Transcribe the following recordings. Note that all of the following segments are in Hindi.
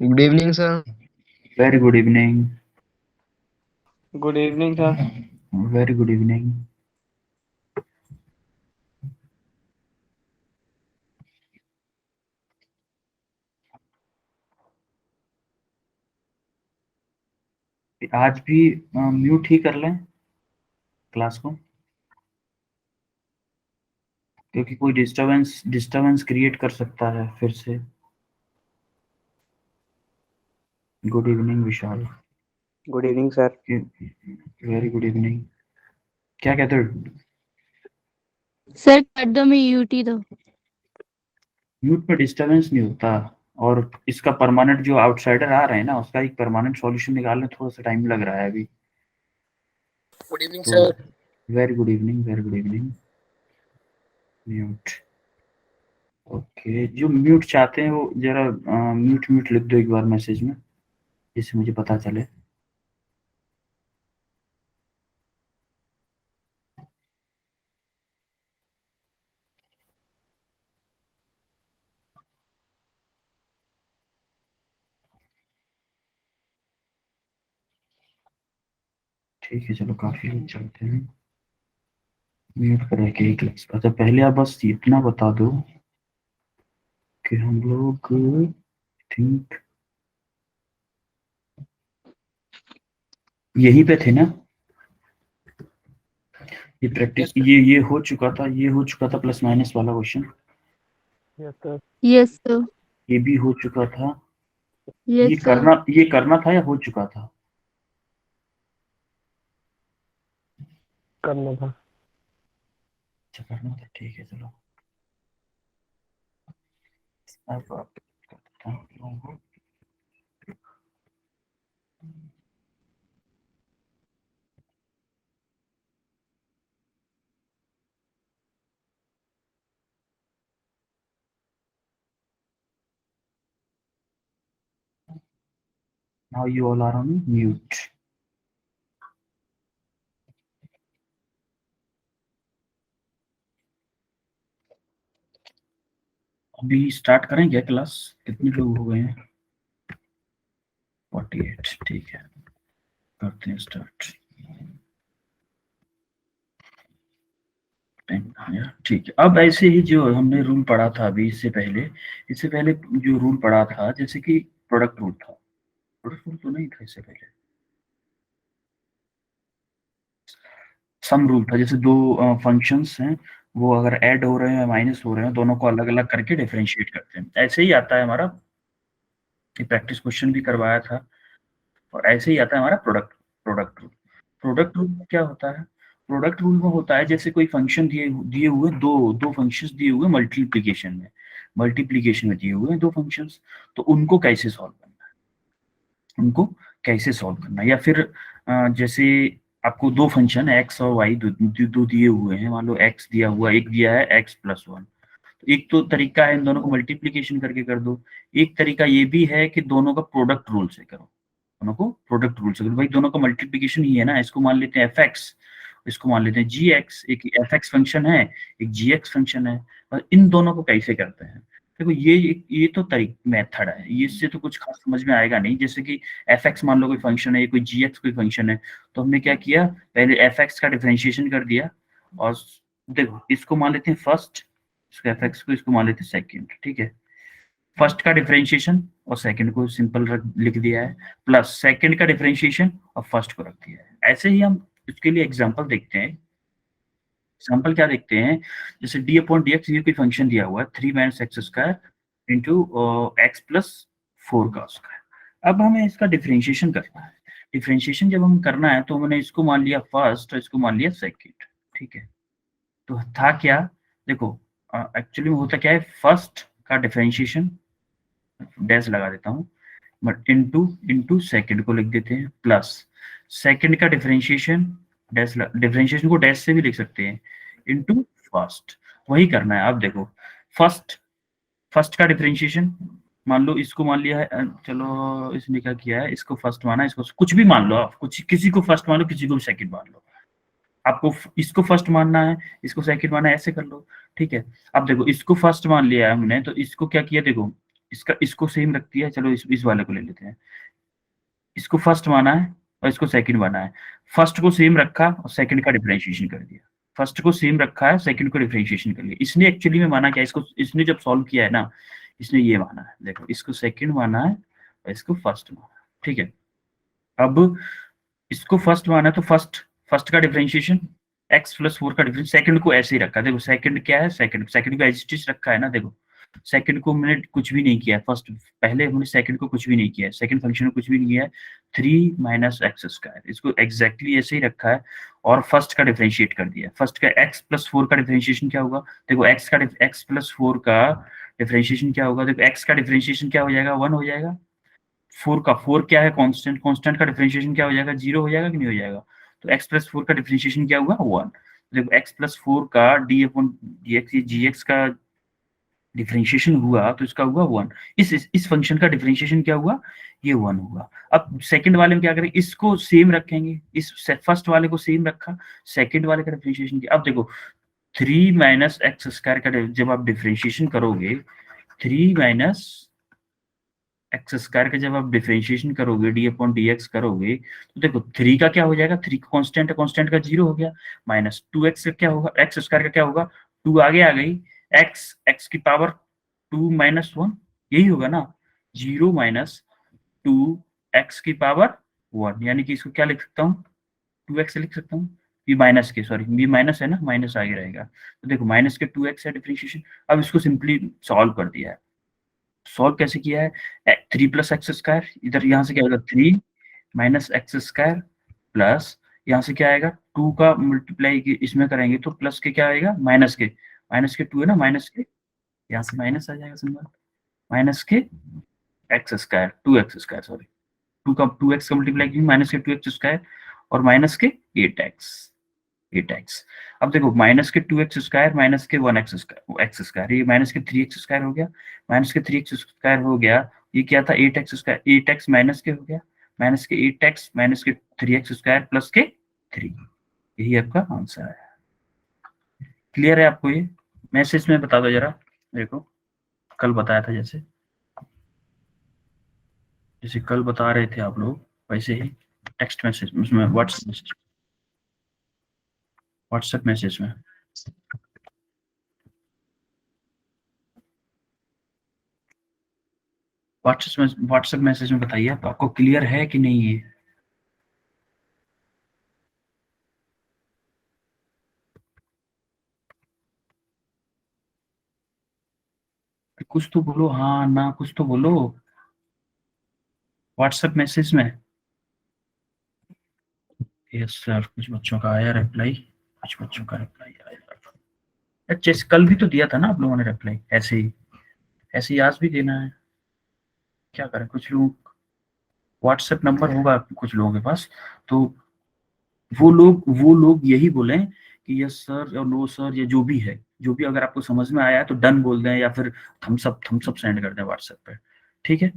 Good evening, sir. Very good evening. Good evening, sir. Very good evening. आज भी म्यूट ही कर लें क्लास को, क्योंकि कोई डिस्टरबेंस क्रिएट कर सकता है फिर से। गुड इवनिंग विशाल। Good evening, sir. Very good evening. क्या कहते हो? सर कर दो, मैं यूटी दो। म्यूट में डिस्टरबेंस नहीं होता, और इसका परमानेंट जो आउटसाइडर आ रहे हैं ना, उसका एक परमानेंट सॉल्यूशन निकालने थोड़ा सा टाइम लग रहा है अभी। Good evening, तो sir. Very good evening, very good evening. Mute, okay. जो म्यूट चाहते हैं वो जरा म्यूट म्यूट लिख दो एक बार मैसेज में, जिससे मुझे पता चले। ठीक है, चलो काफी लोग चलते हैं। म्यूट करें के ही क्लास। अच्छा, पहले आप बस इतना बता दो कि हम लोग थिंक यहीं पे थे ना। ये प्रैक्टिस ये हो चुका था, ये हो चुका था प्लस माइनस वाला question. Yes, sir. Yes sir. ये भी हो चुका था। Yes sir. ये करना था या हो चुका था? करना था। अच्छा, करना था, ठीक है चलो। अब आप करता हूँ। Now you all are on mute. अभी स्टार्ट करें क्या क्लास? कितने लोग हो गए हैं? 48, ठीक है, करते हैं स्टार्ट। ठीक है। अब ऐसे ही जो हमने रूल पढ़ा था अभी, इससे पहले जो रूल पढ़ा था, जैसे कि प्रोडक्ट रूल था। प्रोडक्ट रूल तो नहीं था इससे पहले, सम रूल था। जैसे दो फंक्शंस हैं, वो अगर ऐड हो रहे हैं माइनस हो रहे हैं, दोनों को अलग अलग करके डिफरेंशिएट करते हैं। ऐसे ही आता है हमारा, ये प्रैक्टिस क्वेश्चन भी करवाया था, और ऐसे ही आता है हमारा प्रोडक्ट रूल। प्रोडक्ट रूल में क्या होता है? प्रोडक्ट रूल में होता है जैसे कोई फंक्शन दिए दिए हुए दो दो फंक्शंस दिए हुए मल्टीप्लिकेशन में दिए हुए हैं दो फंक्शंस, तो उनको कैसे सॉल्व करना है, या फिर जैसे आपको दो फंक्शन एक्स और वाई दो दिए हुए हैं। मान लो एक्स दिया हुआ, एक दिया है एक्स प्लस वन। एक तो तरीका है इन दोनों को मल्टीप्लिकेशन करके कर दो। एक तरीका ये भी है कि दोनों का प्रोडक्ट रूल से करो। दोनों को प्रोडक्ट रूल से करो। भाई दोनों का मल्टीप्लिकेशन ही है ना, इसको मान लेते हैं एफ एक्स, इसको मान लेते हैं जी एक्स। एक एफ एक्स फंक्शन है, एक जी एक्स फंक्शन है, और इन दोनों को कैसे करते हैं? देखो, ये तो मेथड है, ये इससे तो कुछ खास समझ में आएगा नहीं। जैसे कि एफ एक्स मान लो कोई फंक्शन है, ये कोई जी एक्स कोई फंक्शन है, तो हमने क्या किया, पहले एफ एक्स का डिफरेंशिएशन कर दिया। और देखो, इसको मान लेते हैं फर्स्ट, इसको एफ एक्स को, इसको मान लेते हैं सेकेंड। ठीक है, फर्स्ट का डिफरेंशिएशन और सेकंड को सिंपल लिख दिया है, प्लस सेकंड का डिफरेंशिएशन और फर्स्ट को रख दिया है। ऐसे ही हम इसके लिए एग्जांपल देखते हैं। एग्जांपल क्या देखते हैं? जैसे डी अपॉन डी एक्स, ये कोई फंक्शन दिया हुआ है 3 minus x square into x plus 4 का स्क्वायर। अब हमें इसका डिफरेंशिएशन करना है। डिफरेंशिएशन जब हम करना है तो हमने इसको मान लिया फर्स्ट और इसको मान लिया सेकेंड। ठीक है, तो था क्या? देखो, एक्चुअली में होता क्या है, फर्स्ट का डिफरेंशिएशन डैश लगा देता हूँ, बट इनटू इनटू सेकंड को लिख देते हैं, प्लस सेकंड का डिफरेंशिएशन डैश, डिफरेंशिएशन को डैश से भी लिख सकते हैं, इनटू फर्स्ट। वही करना है। अब देखो, फर्स्ट फर्स्ट का डिफरेंशिएशन, मान लो इसको मान लिया है, चलो इसने क्या किया है, इसको फर्स्ट माना, इसको कुछ भी मान लो आप, कुछ किसी को फर्स्ट मान लो, किसी को सेकंड मान लो। आपको इसको फर्स्ट मानना है, इसको सेकंड मानना है, ऐसे कर लो। ठीक है, अब देखो, इसको फर्स्ट मान लिया है हमने, तो इसको क्या किया, देखो इसको सेम रखती है, चलो इस वाले को ले लेते हैं। इसको फर्स्ट माना है और इसको सेकंड माना है। फर्स्ट को सेम रखा और सेकंड का डिफरेंशिएशन कर दिया। फर्स्ट को सेम रखा है, सेकंड को डिफरेंशिएशन कर लिया। इसने एक्चुअली में माना क्या, इसको इसने जब सॉल्व किया है ना, इसने ये माना है, देखो इसको सेकंड माना है और इसको फर्स्ट माना है, ठीक है। अब इसको फर्स्ट माना है तो फर्स्ट का डिफरेंशिएशन x+4 का डिफरेंस, सेकंड को ऐसे ही रखा। देखो सेकंड क्या है, सेकंड को एज इट इज रखा है ना। देखो सेकंड को मैंने कुछ भी नहीं किया, फर्स्ट पहले हमने सेकंड को कुछ भी नहीं किया है, सेकंड फंक्शन को कुछ भी नहीं किया है। 3 - x², इसको एग्जैक्टली ऐसे ही रखा है और फर्स्ट का डिफरेंशिएट कर दिया। फर्स्ट का x+4 का डिफरेंशिएशन क्या होगा, देखो x+4 का डिफरेंशिएशन क्या होगा, देखो x का डिफरेंशिएशन क्या हो जाएगा, 1 हो जाएगा। 4 क्या है, कांस्टेंट का डिफरेंशिएशन क्या हो जाएगा, 0 हो जाएगा कि नहीं हो जाएगा। तो x+4 का डिफरेंशिएशन क्या हुआ, 1। देखो x+4 का d/dx, ये gx का डिफरेंशिएशन हुआ तो इसका हुआ 1। इस फंक्शन का डिफरेंशिएशन क्या हुआ, ये 1 हुआ। अब सेकंड वाले में क्या करेंगे, इसको सेम रखेंगे, इस फर्स्ट वाले को सेम रखा, सेकंड वाले का डिफरेंशिएशन किया। अब देखो 3 - x² का जब आप डिफरेंशिएशन करोगे, 3 - x² का जब आप डिफरेंशिएशन करोगे, d/dx करोगे, तो देखो 3 का क्या हो जाएगा, 3 कांस्टेंट है, कांस्टेंट का 0 हो गया। -2x का क्या होगा, x² का क्या होगा, 2 आगे आ गई, x की पावर 2 - 1, यही होगा ना। 0 - 2 x की पावर 1, यानी कि इसको क्या लिख सकता हूँ, 2x लिख सकता हूँ। ये माइनस के, सॉरी ये माइनस है ना, माइनस आगे रहेगा। तो देखो माइनस के 2x है डिफरेंशिएशन। अब इसको सिंपली सॉल्व कर दिया है। सॉल्व कैसे किया है, 3 + x², इधर यहाँ से क्या आएगा, 3 - x² प्लस यहाँ से क्या आएगा, 2 का मल्टीप्लाई इसमें करेंगे तो प्लस के क्या आएगा, माइनस के 2 है ना, माइनस के यहाँ से माइनस आ जाएगा सिंबल, माइनस के x², 2x², सॉरी 2x का मल्टीप्लाई की माइनस के 2x² और माइनस के 8x। अब देखो माइनस के 2x² माइनस के 1x², ये माइनस के 3x² हो गया, माइनस के 3x² हो गया। ये क्या था, 8x² 8x माइनस के हो गया, माइनस के 8x माइनस के 3x² प्लस के 3, यही आपका आंसर है। क्लियर है आपको ये, मैसेज में बता दो जरा, देखो कल बताया था जैसे कल बता रहे थे आप लोग, वैसे ही टेक्स्ट मैसेज उसमें, व्हाट्सएप मैसेज में। व्हाट्सएप मैसेज में बताइए आपको क्लियर है कि नहीं ये। कुछ तो बोलो, हाँ ना कुछ तो बोलो व्हाट्सएप मैसेज में। यस सर, कुछ बच्चों का आया रिप्लाई, कुछ बच्चों का रिप्लाई आया। अच्छा कल भी तो दिया था ना आप लोगों ने रिप्लाई, ऐसे ही आज भी देना है, क्या करें। कुछ लोग व्हाट्सएप नंबर होगा कुछ लोगों के पास, तो वो लोग यही बोले कि यस सर और नो सर, या जो भी है, जो भी अगर आपको समझ में आया है तो डन बोल दें, या फिर थम्स अप सेंड कर दें व्हाट्सएप पे, ठीक है।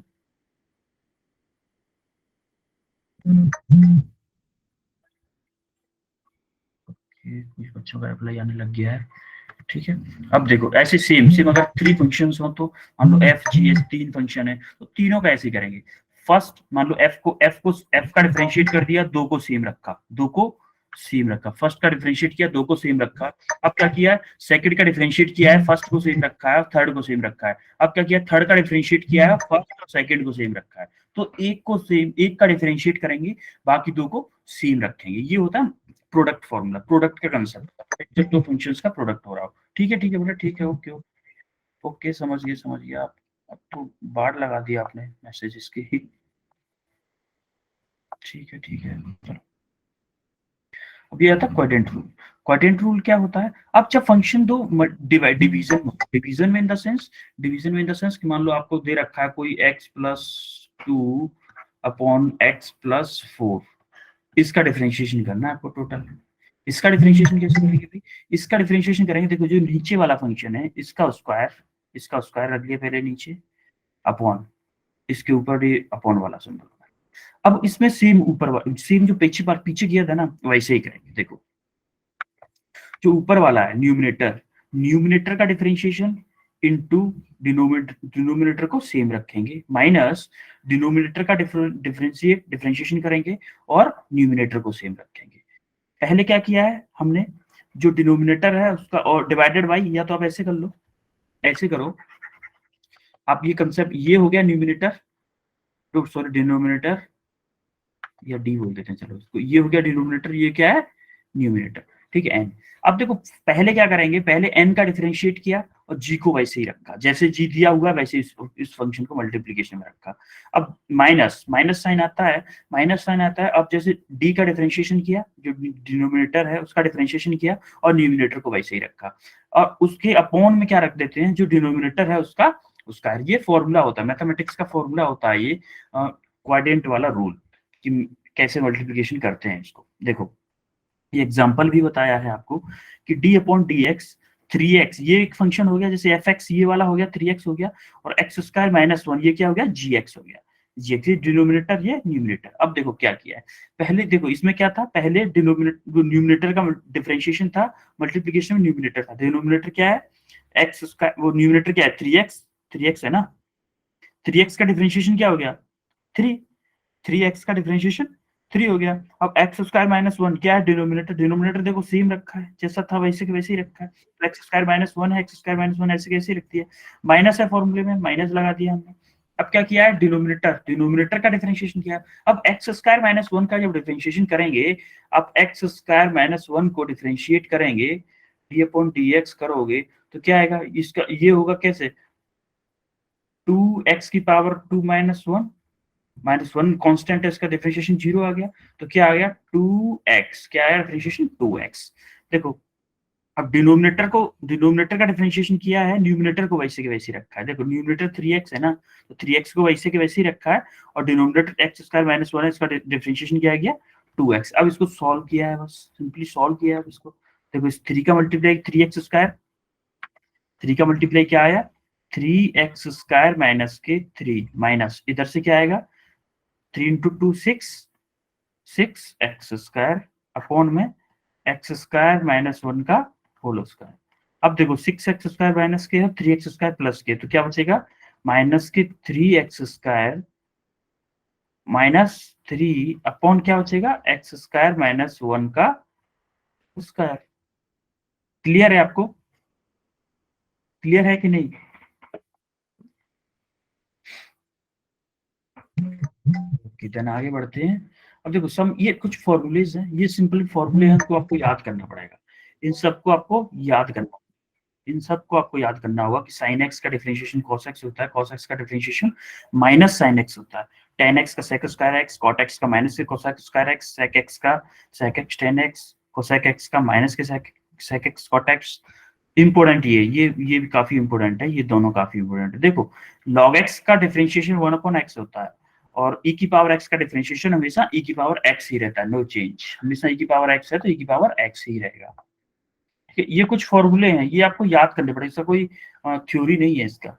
कुछ बच्चों का रिप्लाई आने लग गया है, ठीक है। अब देखो ऐसे सेम अगर 3 फंक्शंस हो, तो मान लो f g s 3 फंक्शन है, तो तीनों का ऐसे करेंगे। फर्स्ट मान लो f का डिफरेंशिएट कर दिया, 2 को सेम रखा, फर्स्ट का डिफरेंशिएट किया, 2 को सेम रखा। अब क्या किया, सेकंड का डिफरेंशिएट किया है, फर्स्ट को सेम रखा है, थर्ड को सेम रखा है। अब क्या किया, थर्ड का डिफरेंशिएट किया है, फर्स्ट और सेकंड को सेम रखा है। तो एक का डिफरेंशिएट करेंगे, बाकी 2 को सेम रखेंगे। ये होता है प्रोडक्ट फॉर्मूला, प्रोडक्ट का कंसेप्ट, जब 2 फंक्शंस का प्रोडक्ट हो रहा हो। ठीक है बेटा, ठीक है, ओके समझ गए आप। अब तो बाढ़ लगा दिया आपने मैसेजेस की, ठीक है चलो। अब ये आता है क्वाड्रेंट रूल क्या होता है, अब जब फंक्शन दो डिवीजन में इन द सेंस कि मान लो आपको दे रखा है कोई x+2 अपॉन x+4, इसका डिफरेंशिएशन करना है आपको टोटल। इसका डिफरेंशिएशन कैसे करेंगे भाई, इसका डिफरेंशिएशन करेंगे, देखो जो नीचे वाला फंक्शन है इसका स्क्वायर रख लिया पहले नीचे, अपॉन इसके ऊपर ये अपॉन वाला सिंबल। अब इसमें सेम जो पीछे किया था ना, वैसे ही करेंगे। देखो जो ऊपर वाला है न्यूमिनेटर का डिफरेंशिएशन इंटू डिनोमिनेटर को सेम रखेंगे, माइनस डिनोमिनेटर का डिफरेंशिएशन करेंगे और न्यूमिनेटर को सेम रखेंगे। पहले क्या किया है हमने, जो डिनोमिनेटर है उसका और डिवाइडेड बाई, या तो आप ऐसे कर लो, ऐसे करो आप, ये कंसेप्ट ये हो गया न्यूमिनेटर, तो सॉरी डिनोमिनेटर, या डी बोल देते हैं चलो इसको, ये हो गया डिनोमिनेटर, ये क्या है न्यूमिनेटर, ठीक है एन। अब देखो पहले क्या करेंगे, पहले एन का डिफरेंशिएट किया और जी को वैसे ही रखा, जैसे जी दिया हुआ वैसे इस फंक्शन को मल्टीप्लीकेशन में रखा। अब माइनस माइनस साइन आता है, माइनस साइन आता है, अब जैसे डी का डिफरेंशिएशन किया, जो डिनोमिनेटर है उसका डिफरेंशिएशन किया और न्यूमिनेटर को वैसे ही रखा, और उसके अपॉन में क्या रख देते हैं, जो डिनोमिनेटर है उसका उसका ये फॉर्मूला होता है, मैथमेटिक्स का फॉर्मूला होता है ये क्वाड्रेंट वाला रूल, कि कैसे मल्टीप्लिकेशन करते हैं इसको। देखो ये एग्जांपल भी बताया है आपको कि d upon D x 3x, ये एक फंक्शन हो गया, जैसे fx ये वाला हो गया 3x हो गया, और x स्क्वायर माइनस 1 ये क्या हो गया gx हो गया, ये डिनोमिनेटर ये न्यूमिनेटर। अब देखो क्या किया है, पहले देखो इसमें क्या था, पहले डिनोमिनेटर न्यूमिनेटर का डिफरेंशिएशन था, मल्टीप्लिकेशन में न्यूमिनेटर था, डिनोमिनेटर क्या है x स्क्वायर, वो न्यूमिनेटर क्या है 3x है ना, 3x का डिफरेंशिएशन क्या हो गया 3, 3x का डिफरेंशिएशन 3 हो गया। अब एक्स स्क्वायर माइनस 1 क्या है डिनोमिनेटर, डिनोमिनेटर देखो सेम रखा है, जैसा था वैसे के वैसे ही रखा है, तो एक्स स्क्वायर माइनस 1 है, एक्स स्क्वायर माइनस 1 ऐसे कैसे रखती है, माइनस है फॉर्मूले में, माइनस लगा दिया हमने। अब क्या किया है, डिनोमिनेटर का डिफरेंशिएशन किया। अब एक्स स्क्वायर माइनस 1 का जब डिफरेंशिएशन करेंगे, अब एक्स स्क्वायर माइनस 1 को डिफरेंशिएट करेंगे, डी अपॉन डी एक्स करोगे तो क्या आएगा, इसका ये होगा कैसे 2x की पावर 2 माइनस 1, माइनस 1 कॉन्स्टेंट है, इसका डिफरेंशिएशन 0 आ गया, तो क्या आ गया 2x, क्या आया डिफरेंशिएशन 2x। देखो अब डिनोमिनेटर का डिफरेंशिएशन किया है, न्यूमिनेटर को वैसे के वैसे रखा है, देखो न्यूमिनेटर 3x है ना, तो 3x को वैसे के वैसे ही रखा है, और डिनोमिनेटर एक्स स्क्वायर माइनस 1 है, इसका डिफरेंशिएशन क्या आ गया 2x। अब इसको सॉल्व किया है, बस सिंपली सॉल्व किया है इसको। देखो इस 3 का मल्टीप्लाई 3x स्क्वायर, 3 का मल्टीप्लाई क्या आया 3x स्क्वायर माइनस के 3, माइनस इधर से क्या आएगा 3 इंटू 2 6 एक्स स्क्वायर अपॉन में एक्स स्क्वायर माइनस 1 का होल स्क्वायर। अब देखो 6x स्क्वायर माइनस के है 3x स्क्वायर प्लस के, तो क्या बचेगा माइनस के 3x स्क्वायर माइनस 3 अपॉन क्या बचेगा एक्स स्क्वायर माइनस 1 का स्क्वायर। क्लियर है आपको, क्लियर है कि नहीं? देन आगे बढ़ते हैं। अब देखो सम, ये कुछ फॉर्मूलेज हैं, ये सिंपल फॉर्मूले हैं, तो आपको याद करना पड़ेगा, इन सबको आपको याद करना, इन सबको आपको याद करना होगा कि sin x का डिफरेंशिएशन cos x होता है, cos x का डिफरेंशिएशन माइनस sin x होता है, tan x का sec square x, cot x का माइनस के cosec square x, sec x का sec x tan x, cosec x का माइनस के sec x cot x। Important ये भी काफी इंपोर्टेंट है, ये दोनों काफी इंपोर्टेंट है। देखो log x का डिफरेंशिएशन 1/x होता है, और e की पावर x का डिफरेंशिएशन हमेशा e की पावर x ही रहता है, नो चेंज, हमेशा e की पावर x है तो e की पावर x ही रहेगा। ये कुछ फॉर्मूले हैं, ये आपको याद करने पड़ेंगे, इसका कोई थ्योरी नहीं है इसका।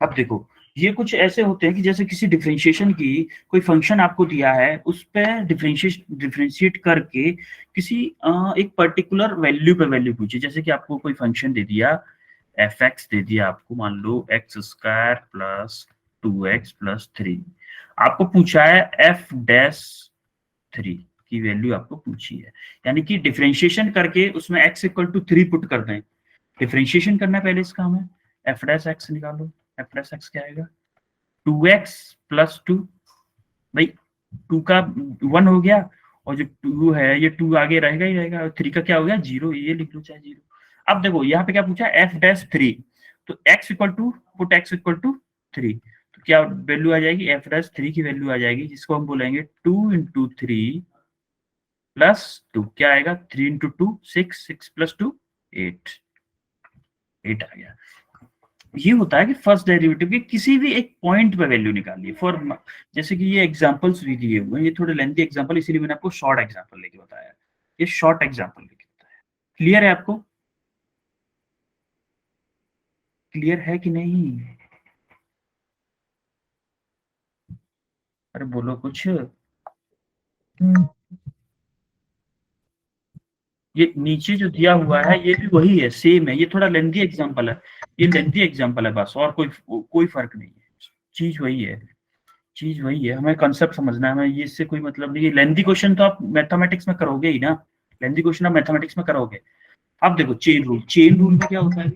अब देखो ये कुछ ऐसे होते हैं कि जैसे किसी डिफरेंशिएशन की कोई फंक्शन आपको दिया है, उस पर डिफरेंशिएट करके किसी एक पर्टिकुलर वैल्यू पे वैल्यू पूछी, जैसे कि आपको कोई फंक्शन दे दिया एफ एक्स दे दिया आपको, मान लो x square plus 2x plus 3, आपको पूछा है एफ डैश 3 की वैल्यू आपको पूछी है, यानी कि डिफरेंशिएशन करके उसमें x इक्वल टू 3 पुट कर दें, डिफरेंशिएशन करना पहले इसका हमें, एफ डैश एक्स निकालो, एफ डैश एक्स क्या आएगा 2x प्लस 2, भाई 2 का 1 हो गया, और जो 2 है ये 2 आगे रहेगा ही रहेगा, और 3 का क्या हो गया 0, ये लिख लो चाहे 0। अब देखो यहाँ पे क्या पूछा एफ डैश 3, तो x equal to put x equal to 3, तो क्या वैल्यू आ जाएगी एफ डैश 3 की वैल्यू आ जाएगी, जिसको हम बोलेंगे 2 इंटू 3 प्लस 2, क्या आएगा 3 इंटू 2 6, 6 प्लस 2 8, 8 आ गया। ये होता है कि फर्स्ट डेरिवेटिव के किसी भी एक पॉइंट पे वैल्यू निकालिए, फॉर जैसे कि ये एग्जांपल्स भी दिए हुए हैं, ये थोड़े लेंथी एग्जांपल, इसीलिए मैंने आपको शॉर्ट एग्जांपल लेके बताया, ये शॉर्ट एग्जांपल लेके बताया। क्लियर है आपको, क्लियर है कि नहीं? अरे बोलो कुछ। ये नीचे जो दिया हुआ है ये भी वही है, सेम है। ये थोड़ा लेंथी एग्जांपल है, ये लेंथी एग्जांपल है बस, और कोई फर्क नहीं है। चीज वही है, चीज वही है। हमें कंसेप्ट समझना है, हमें ये इससे कोई मतलब नहीं है। लेंथी क्वेश्चन तो आप मैथमेटिक्स में करोगे ही ना, लेंथी क्वेश्चन आप मैथमेटिक्स में करोगे। अब देखो चेन रूल, चेन रूल में क्या होता है,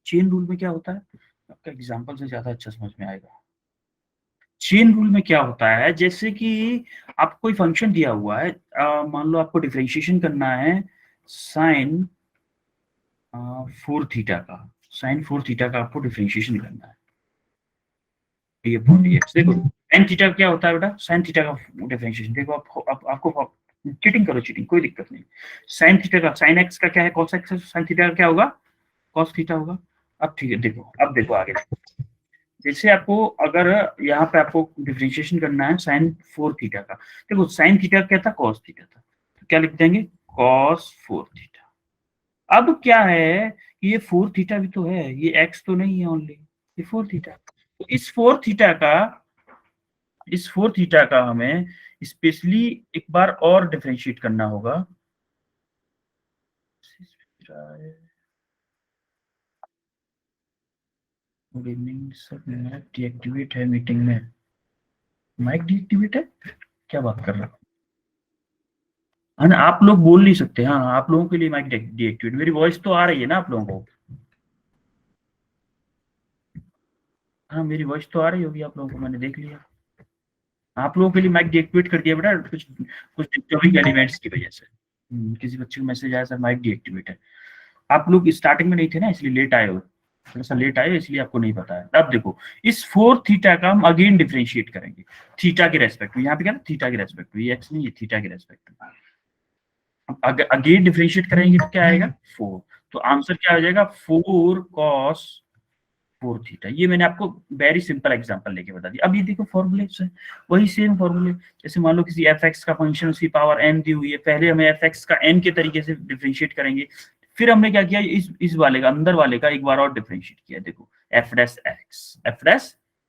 चेन रूल में क्या होता है, आपका एग्जांपल से ज्यादा अच्छा समझ में आएगा। चेन रूल में क्या होता है, जैसे कि आपको कोई फंक्शन दिया हुआ है, मान लो आपको डिफरेंशिएशन करना है साइन 4 थीटा का, साइन 4 थीटा का आपको डिफरेंशिएशन करना है ये अपॉन dx। देखो sin थीटा क्या होता है बेटा, sin थीटा का डिफरेंशिएशन देखो, आपको चीटिंग करो, चीटिंग कोई दिक्कत नहीं। sin थीटा का sin x का क्या है, cos x है, sin थीटा का क्या होगा, cos थीटा होगा। अब ठीक है, देखो अब देखो आगे, जैसे आपको अगर यहाँ पे आपको डिफरेंशिएशन करना है sin 4 थीटा का, देखो sin थीटा क्या था, cos थीटा था, तो क्या लिख देंगे cos 4 थीटा। अब क्या है कि ये 4 थीटा भी तो है, ये x तो नहीं है ओनली, ये 4 थीटा। तो इस 4 थीटा का, इस 4 थीटा का हमें स्पेशली एक बार और डिफरेंशिएट करना होगा। Good evening sir, mike deactivate है मीटिंग में, माइक डीएक्टिवेट है, क्या बात कर रहा हूँ। हाँ ना, आप लोग बोल नहीं सकते, हाँ आप लोगों के लिए माइक डीएक्टिवेट, मेरी वॉइस तो आ रही है ना आप लोगों को, हाँ मेरी वॉइस तो आ रही होगी आप लोगों को, मैंने देख लिया। आप लोगों के लिए माइक डीएक्टिवेट कर दिया बेटा, कुछ कुछ डिस्टर्बिंग एलिमेंट्स की वजह से। किसी बच्चे को मैसेज आया सर माइक डीएक्टिवेट है। आप लोग स्टार्टिंग में नहीं थे ना, इसलिए लेट आए हो, थोड़ा सा लेट आए इसलिए आपको नहीं पता है। अब देखो इस 4 थीटा का हम अगेन डिफरेंशिएट करेंगे थीटा के रेस्पेक्ट में, यहाँ पे क्या थीटा के रेस्पेक्ट में, ये एक्स नहीं है, थीटा के रेस्पेक्ट में। अगर अगेन डिफरेंशिएट करेंगे तो क्या आएगा 4, तो आंसर क्या हो जाएगा 4 cos 4 थीटा। ये मैंने आपको वेरी सिंपल एग्जांपल लेके बता दिया। अब ये देखो फॉर्मूले से वही सेम फॉर्मूले, जैसे मान लो किसी एफ एक्स का फंक्शन उसकी पावर n दी हुई है, पहले हमें एफ एक्स का n के तरीके से डिफरेंशिएट करेंगे, फिर हमने क्या किया, इस वाले का, अंदर वाले का एक बार और डिफरेंशिएट किया। देखो एफ डैश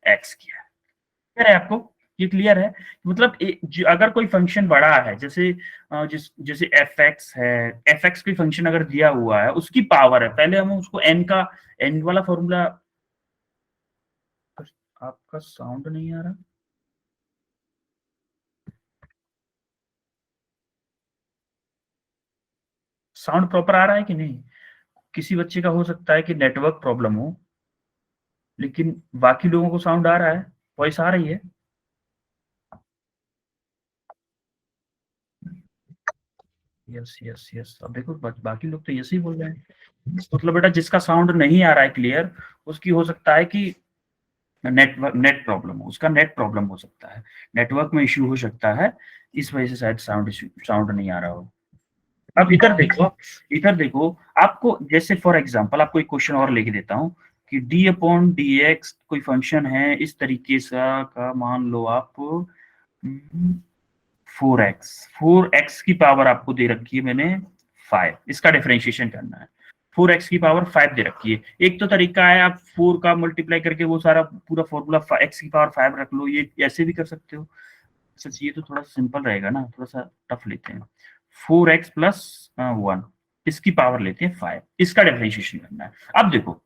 एक्स किया, क्लियर है आपको, ये क्लियर है। मतलब अगर कोई फंक्शन बड़ा है, जैसे जैसे एफ एक्स है, एफ एक्स कोई फंक्शन अगर दिया हुआ है, उसकी पावर है, पहले हमें उसको n का, n वाला फॉर्मूला। आपका साउंड नहीं आ रहा, साउंड प्रॉपर आ रहा है कि नहीं, किसी बच्चे का हो सकता है कि नेटवर्क प्रॉब्लम हो, लेकिन बाकी लोगों को साउंड आ रहा है, वॉइस आ रही है। यस यस यस, अब देखो बाकी लोग तो यस ही बोल रहे हैं, मतलब बेटा जिसका साउंड नहीं आ रहा है क्लियर, उसकी हो सकता है कि नेट प्रॉब्लम हो, उसका नेट प्रॉब्लम हो सकता है, नेटवर्क में इश्यू हो सकता है, इस वजह से शायद साउंड नहीं आ रहा हो। अब इधर देखो, इधर देखो, आपको जैसे फॉर एग्जांपल आपको एक क्वेश्चन और लेके देता हूँ कि d अपॉन डी एक्स कोई फंक्शन है इस तरीके का, मान लो आप 4x की पावर आपको दे रखी है मैंने 5, इसका डिफरेंशिएशन करना है, 4x की पावर 5 दे रखी है। एक तो तरीका है आप 4 का मल्टीप्लाई करके वो सारा पूरा फॉर्मूला x की पावर 5 रख लो, ये ऐसे भी कर सकते हो। सच ये तो थोड़ा सिंपल रहेगा ना, थोड़ा सा टफ लेते हैं। 4x प्लस 1 इसकी पावर लेते हैं 5, इसका डिफरेंशिएशन करना है। अब देखो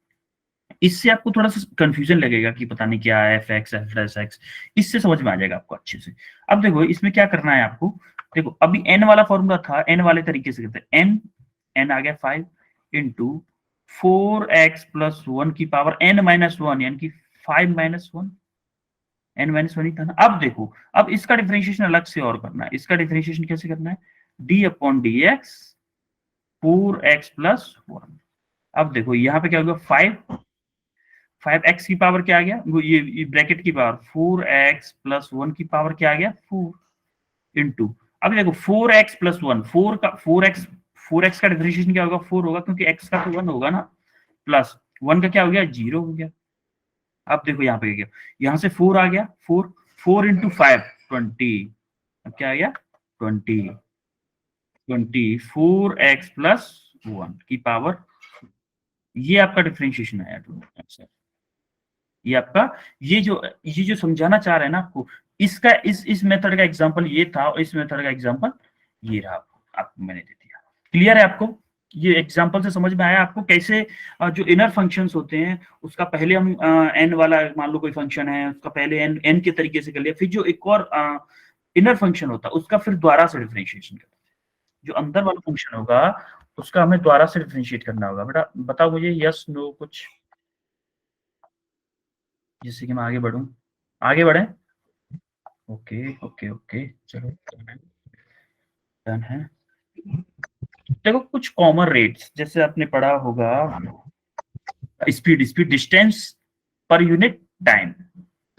इससे आपको थोड़ा सा कंफ्यूजन लगेगा कि पता नहीं क्या है F x F dash x, इससे समझ में आ जाएगा आपको अच्छे से। अब देखो इसमें क्या करना है आपको, देखो अभी n वाला फॉर्मूला था, n वाले तरीके से करते हैं, n आ गया 5 इंटू 4x प्लस 1 की पावर n माइनस 1, यानी कि 5 माइनस 1, n माइनस 1 ही था ना। अब देखो अब इसका डिफरेंशिएशन अलग से और करना है, इसका डिफरेंशिएशन कैसे करना है, d upon D x 4x plus 1। अब देखो यहाँ पे क्या होगा 5x की पावर क्या आ गया, ये ब्रैकेट की पावर 4x प्लस 1 की पावर क्या आ गया 4 इंटू, अब देखो 4x प्लस 1, 4x का डिफरेंशिएशन क्या होगा 4 होगा, क्योंकि x का तो 1 होगा ना, प्लस 1 का क्या हो गया 0 हो गया। अब देखो यहाँ पे क्या, यहाँ से 4 आ गया, 4 इंटू 5 20, अब क्या आ गया 20 4x प्लस 1 की पावर, ये आपका डिफरेंशिएशन आया आंसर। ये आपका, ये जो समझाना चाह रहे हैं ना आपको, इसका इस मेथड का एग्जांपल ये था, और इस मेथड का एग्जांपल ये रहा, आपको मैंने दे दिया। क्लियर है आपको? ये एग्जांपल से समझ में आया आपको कैसे जो इनर फंक्शंस होते हैं उसका पहले हम एन वाला मान लो कोई फंक्शन है उसका पहले एन एन के तरीके से कर लिया, फिर जो एक और इनर फंक्शन होता है उसका फिर दोबारा से डिफरेंशिएशन करते हैं। जो अंदर वाला फंक्शन होगा उसका हमें दोबारा से डिफरेंशिएट करना होगा। बेटा बताओ मुझे यस नो कुछ, जिससे कि मैं आगे बढ़ूं। आगे बढ़े? ओके ओके ओके चलो डन है। देखो कुछ कॉमन रेट्स जैसे आपने पढ़ा होगा, speed speed distance per unit time,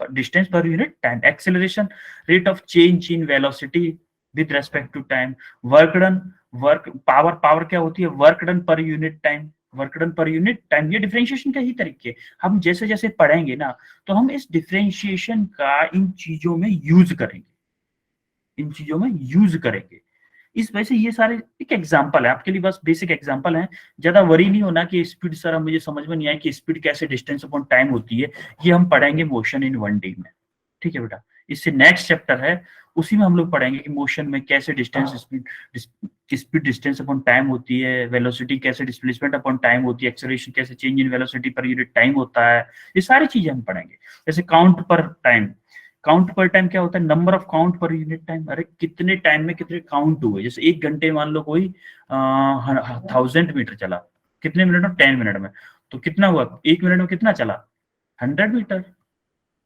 distance per unit time, acceleration rate of change in velocity with respect to time, work done, work power, power क्या होती है work done per unit time, work done per unit time. ये डिफरेंशिएशन के ही तरीके हम जैसे जैसे पढ़ेंगे ना तो हम इस डिफरेंशिएशन का इन चीजों में यूज करेंगे, इन चीजों में यूज करेंगे। इस वजह से ये सारे एक एग्जांपल है आपके लिए, बस बेसिक एग्जांपल है। ज्यादा वरी नहीं होना कि स्पीड सर मुझे समझ में नहीं आया कि स्पीड कैसे डिस्टेंस अपॉन टाइम होती है, ये हम पढ़ेंगे मोशन इन 1D में। ठीक है बेटा, इससे नेक्स्ट चैप्टर है उसी में हम लोग पढ़ेंगे कि मोशन में कैसे distance speed distance upon time होती है, वेलोसिटी कैसे डिस्प्लेसमेंट अपॉन टाइम होती है, एक्सेलरेशन कैसे चेंज इन वेलोसिटी पर यूनिट टाइम होता है, ये सारी चीजें हम पढ़ेंगे। जैसे काउंट पर टाइम, काउंट पर टाइम क्या होता है नंबर ऑफ काउंट पर यूनिट टाइम, अरे कितने टाइम में कितने काउंट हुए। जैसे एक घंटे मान लो कोई 1000 मीटर चला, कितने मिनट में 10 मिनट में, तो कितना हुआ एक मिनट में कितना चला 100 मीटर,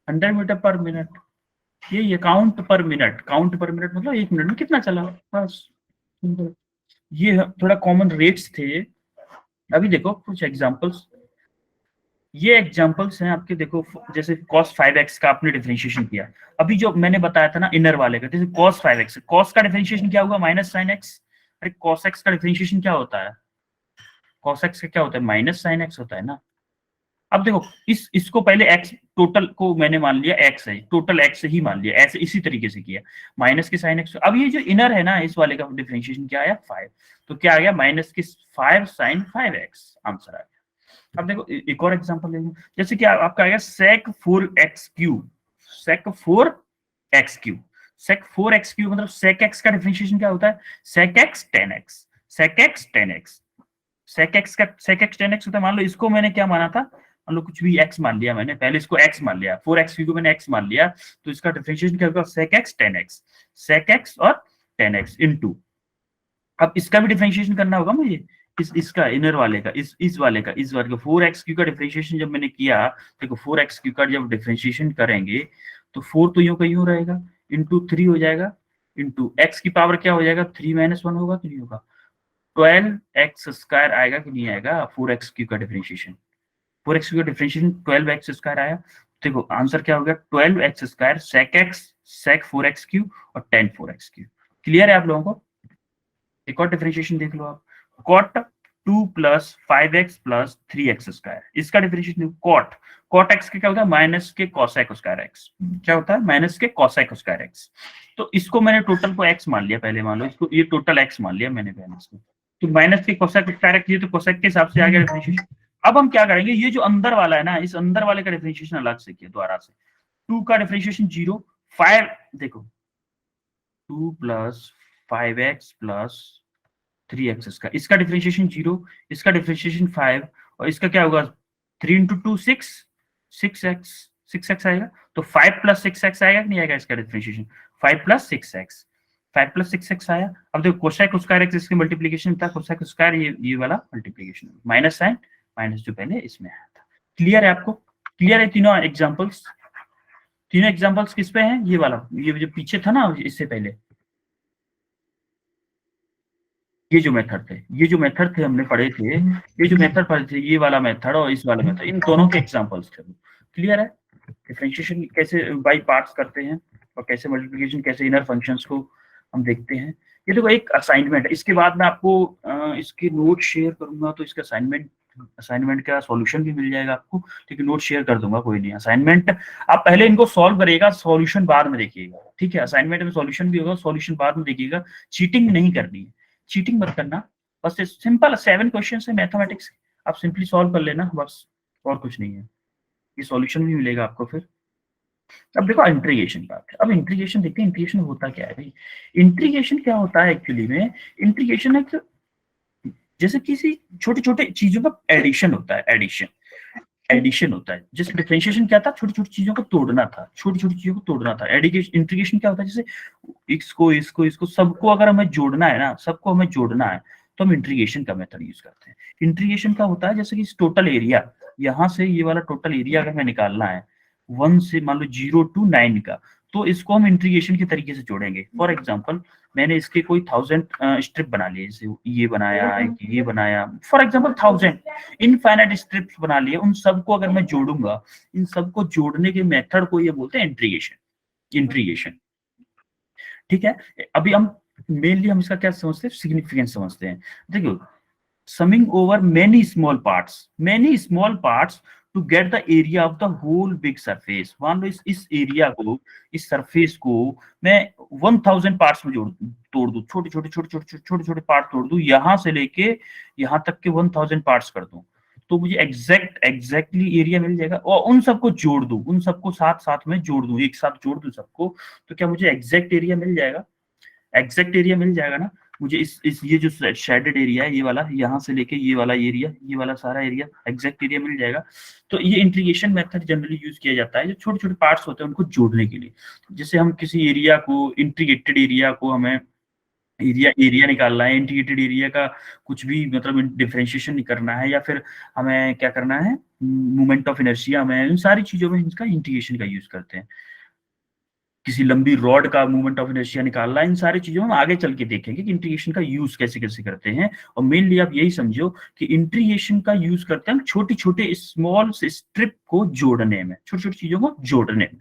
100 मीटर पर मिनट। ये काउंट पर मिनट, काउंट पर मिनट मतलब एक मिनट में कितना चला बस। ये थोड़ा कॉमन रेट्स थे। अभी देखो कुछ एग्जांपल्स, ये एग्जांपल्स हैं आपके, देखो जैसे cos 5x का आपने डिफरेंशिएशन किया, अभी जो मैंने बताया था ना इनर वाले का, जैसे cos 5x, cos का डिफरेंशिएशन क्या होगा माइनस sin x। अरे cos x का डिफरेंशिएशन क्या होता है, cos x का क्या होता है माइनस sin x होता है ना। अब देखो इसको पहले x टोटल को मैंने मान लिया x है, टोटल x ही मान लिया, ऐसे इसी तरीके से किया माइनस के sin x। अब ये जो इनर है ना इस वाले का डिफरेंशिएशन क्या आया 5, तो क्या आ गया माइनस के 5 sin 5x, आंसर आ गया। अब देखो एक और एग्जांपल लेंगे, जैसे कि आपका आएगा sec 4x cube, sec 4x cube, sec 4x cube मतलब sec x का डिफरेंशिएशन क्या होता है sec x tan x, sec x tan x, sec x का sec x tan x होता है। मान लो इसको मैंने क्या माना था, मान लो कुछ भी x मान लिया मैंने, पहले इसको x मान लिया, 4x क्यूब को मैंने x मान लिया, तो इसका डिफरेंशिएशन क्या होगा sec x tan x, sec x और tan x इनटू, अब इसका भी डिफरेंशिएशन करना होगा मुझे, इसका इनर वाले का, इस वाले का, इस वाले का 4x क्यू का डिफरेंशिएशन जब मैंने किया, देखो 4x क्यू का जब डिफरेंशिएशन करेंगे तो 4 तो यूं का यूं रहेगा, इंटू 3 हो जाएगा, इंटू x की पावर क्या हो जाएगा 3 - 1 होगा कि नहीं होगा, 12x स्क्वायर आएगा कि नहीं आएगा 4x क्यू का डिफरेंशिएशन, 4x क्यू का डिफरेंशिएशन 12x स्क्वायर आया। देखो आंसर क्या हो गया 12x square sec x sec 4x Q और tan 4x क्यू। क्लियर है आप लोगों को? एक और डिफरेंशिएशन देख लो आप, cot 2 + 5x + 3x स्क्वायर, इसका डिफरेंशिएशन cot x के क्या होता है माइनस के cosec स्क्वायर x, क्या होता है माइनस के cosec स्क्वायर x। तो इसको मैंने टोटल को x मान लिया, पहले मान लो इसको ये टोटल x मान लिया मैंने पहले इसको, तो माइनस के cosec स्क्वायर x, ये तो cosec के हिसाब से आ गया डिफरेंशिएशन। अब हम क्या करेंगे, ये जो अंदर वाला है ना इस अंदर वाले का डिफरेंशिएशन अलग से किया दोबारा से, 2 का डिफरेंशिएशन 0, 5 देखो 2 + 5x + 3x इसका डिफरेंशिएशन 0, इसका डिफरेंशिएशन 5 और इसका क्या होगा 3 × 2 6, 6x आएगा, तो 5 + 6x आएगा कि नहीं आएगा इसका डिफरेंशिएशन 5 + 6x, 5 + 6x आया। अब देखो कोसेक स्क्वायर x इसकी मल्टीप्लिकेशन था, कोसेक स्क्वायर ये वाला मल्टीप्लिकेशन, माइनस साइन माइनस जो पहले इसमें आया था। क्लियर है आपको? क्लियर है तीनों एग्जांपल्स? तीनों एग्जांपल्स किस पे हैं, ये वाला, ये जो पीछे था ना इससे पहले, ये जो मेथड थे हमने पढ़े थे, ये जो मेथड पढ़े थे ये वाला मेथड और इस वाला मेथड, इन दोनों के एग्जांपल्स थे। क्लियर है? डिफरेंशिएशन कैसे बाय पार्ट्स करते हैं और कैसे मल्टीप्लिकेशन, कैसे इनर फंक्शंस को हम देखते हैं। ये देखो एक असाइनमेंट है, इसके बाद मैं आपको इसके नोट शेयर करूंगा, तो इसका असाइनमेंट का सॉल्यूशन भी मिल जाएगा आपको, ठीक है, नोट शेयर कर दूंगा, कोई नहीं। असाइनमेंट आप पहले इनको सॉल्व करिएगा, सॉल्यूशन बाद में देखिएगा, ठीक है। असाइनमेंट में सॉल्यूशन भी होगा, सॉल्यूशन बाद में देखिएगा, चीटिंग नहीं करनी है, चीटिंग मत करना, बस सिंपल 7 क्वेश्चन है मैथमेटिक्स, आप सिंपली सॉल्व कर लेना बस, और कुछ नहीं है। ये सॉल्यूशन भी मिलेगा आपको फिर। अब देखो इंटीग्रेशन बात है, अब इंटीग्रेशन देखते हैं, इंटीग्रेशन होता क्या है भाई। इंटीग्रेशन क्या होता है एक्चुअली में, इंटीग्रेशन एक जैसे किसी छोटे छोटे चीजों का एडिशन होता है, एडिशन होता है। जैसे डिफरेंशिएशन क्या था, छोटी छोटी चीजों को तोड़ना था, छोटी छोटी चीजों को तोड़ना था। इंटीग्रेशन क्या होता है, जैसे इसको सबको अगर हमें जोड़ना है ना, सबको हमें जोड़ना है, तो हम इंटीग्रेशन का मेथड यूज करते हैं। इंटीग्रेशन का होता है जैसे कि टोटल एरिया, यहाँ से ये वाला टोटल एरिया अगर हमें निकालना है 1 से मान लो 0 to 9 का, तो इसको हम इंटीग्रेशन के तरीके से जोड़ेंगे। फॉर एग्जांपल मैंने इसके कोई 1000 स्ट्रिप बना लिए, जैसे ये बनाया, ये बनाया, फॉर एग्जांपल 1000 इनफाइनाइट स्ट्रिप्स बना लिए। उन सबको अगर मैं जोड़ूंगा, इन सबको जोड़ने के मेथड को ये बोलते हैं इंटीग्रेशन। ठीक है, अभी हम मेनली हम इसका क्या समझते हैं, सिग्निफिकेंस समझते हैं। देखियो, summing over many small parts to get the area of the whole big surface. मान लो इस एरिया को, इस सरफेस को मैं 1000 पार्ट्स में तोड़ दूं, छोटे पार्ट तोड़ दूं, यहां से लेके यहां तक के 1000 पार्ट्स कर दूं, तो मुझे एग्जैक्टली एरिया मिल जाएगा। और उन सबको जोड़ दूं, उन सबको साथ में जोड़ दूं, एक साथ जोड़ दूं सबको, तो क्या मुझे एग्जैक्ट एरिया मिल जाएगा ना। मुझे इस ये जो शेडेड एरिया है, ये वाला, यहाँ से लेके ये वाला एरिया, ये वाला सारा एरिया, एग्जैक्ट एरिया मिल जाएगा। तो ये इंटीग्रेशन मेथड जनरली यूज किया जाता है जो छोटे छोटे पार्ट्स होते हैं उनको जोड़ने के लिए। जैसे हम किसी एरिया को, इंटीग्रेटेड एरिया को, हमें एरिया निकालना है, इंटीग्रेटेड एरिया का कुछ भी मतलब डिफरेंशिएशन नहीं करना है, या फिर हमें क्या करना है, मोमेंट ऑफ इनर्शिया में, इन सारी चीजों में इसका इंटीग्रेशन का यूज करते हैं। किसी लंबी रॉड का मूवमेंट ऑफ इनर्शिया निकालना, इन सारी चीजों में आगे चल के देखेंगे कि इंटीग्रेशन का यूज कैसे कैसे करते हैं। और मेनली आप यही समझो कि इंटीग्रेशन का यूज करते हैं छोटे छोटे स्मॉल स्ट्रिप को जोड़ने में, छोटी छोटी चीजों को जोड़ने में।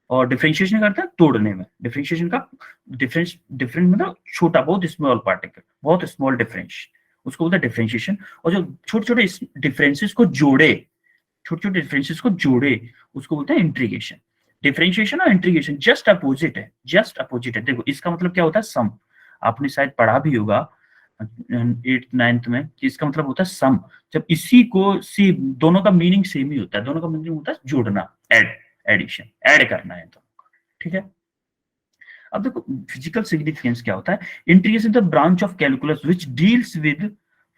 और डिफरेंशिएशन करते हैं तोड़ने में। डिफरेंशिएशन का डिफरेंस मतलब छोटा, बहुत स्मॉल पार्टिकल, बहुत स्मॉल डिफरेंस, उसको बोलते हैं डिफरेंशिएशन। और जो छोटे छोटे डिफरेंसेस को जोड़े, उसको बोलते हैं इंटीग्रेशन। डिफरेंशिएशन और इंटीग्रेशन जस्ट अपोजिट है। देखो इसका मतलब क्या होता है, सम। आपने शायद पढ़ा भी होगा 8th 9th में कि इसका मतलब होता है सम। जब इसी को सी, दोनों का मीनिंग सेम ही होता है, दोनों का मीनिंग होता है जोड़ना, एडिशन, ऐड करना है तो। ठीक है, अब देखो फिजिकल सिग्निफिकेंस क्या होता है। Integration the branch of calculus which deals with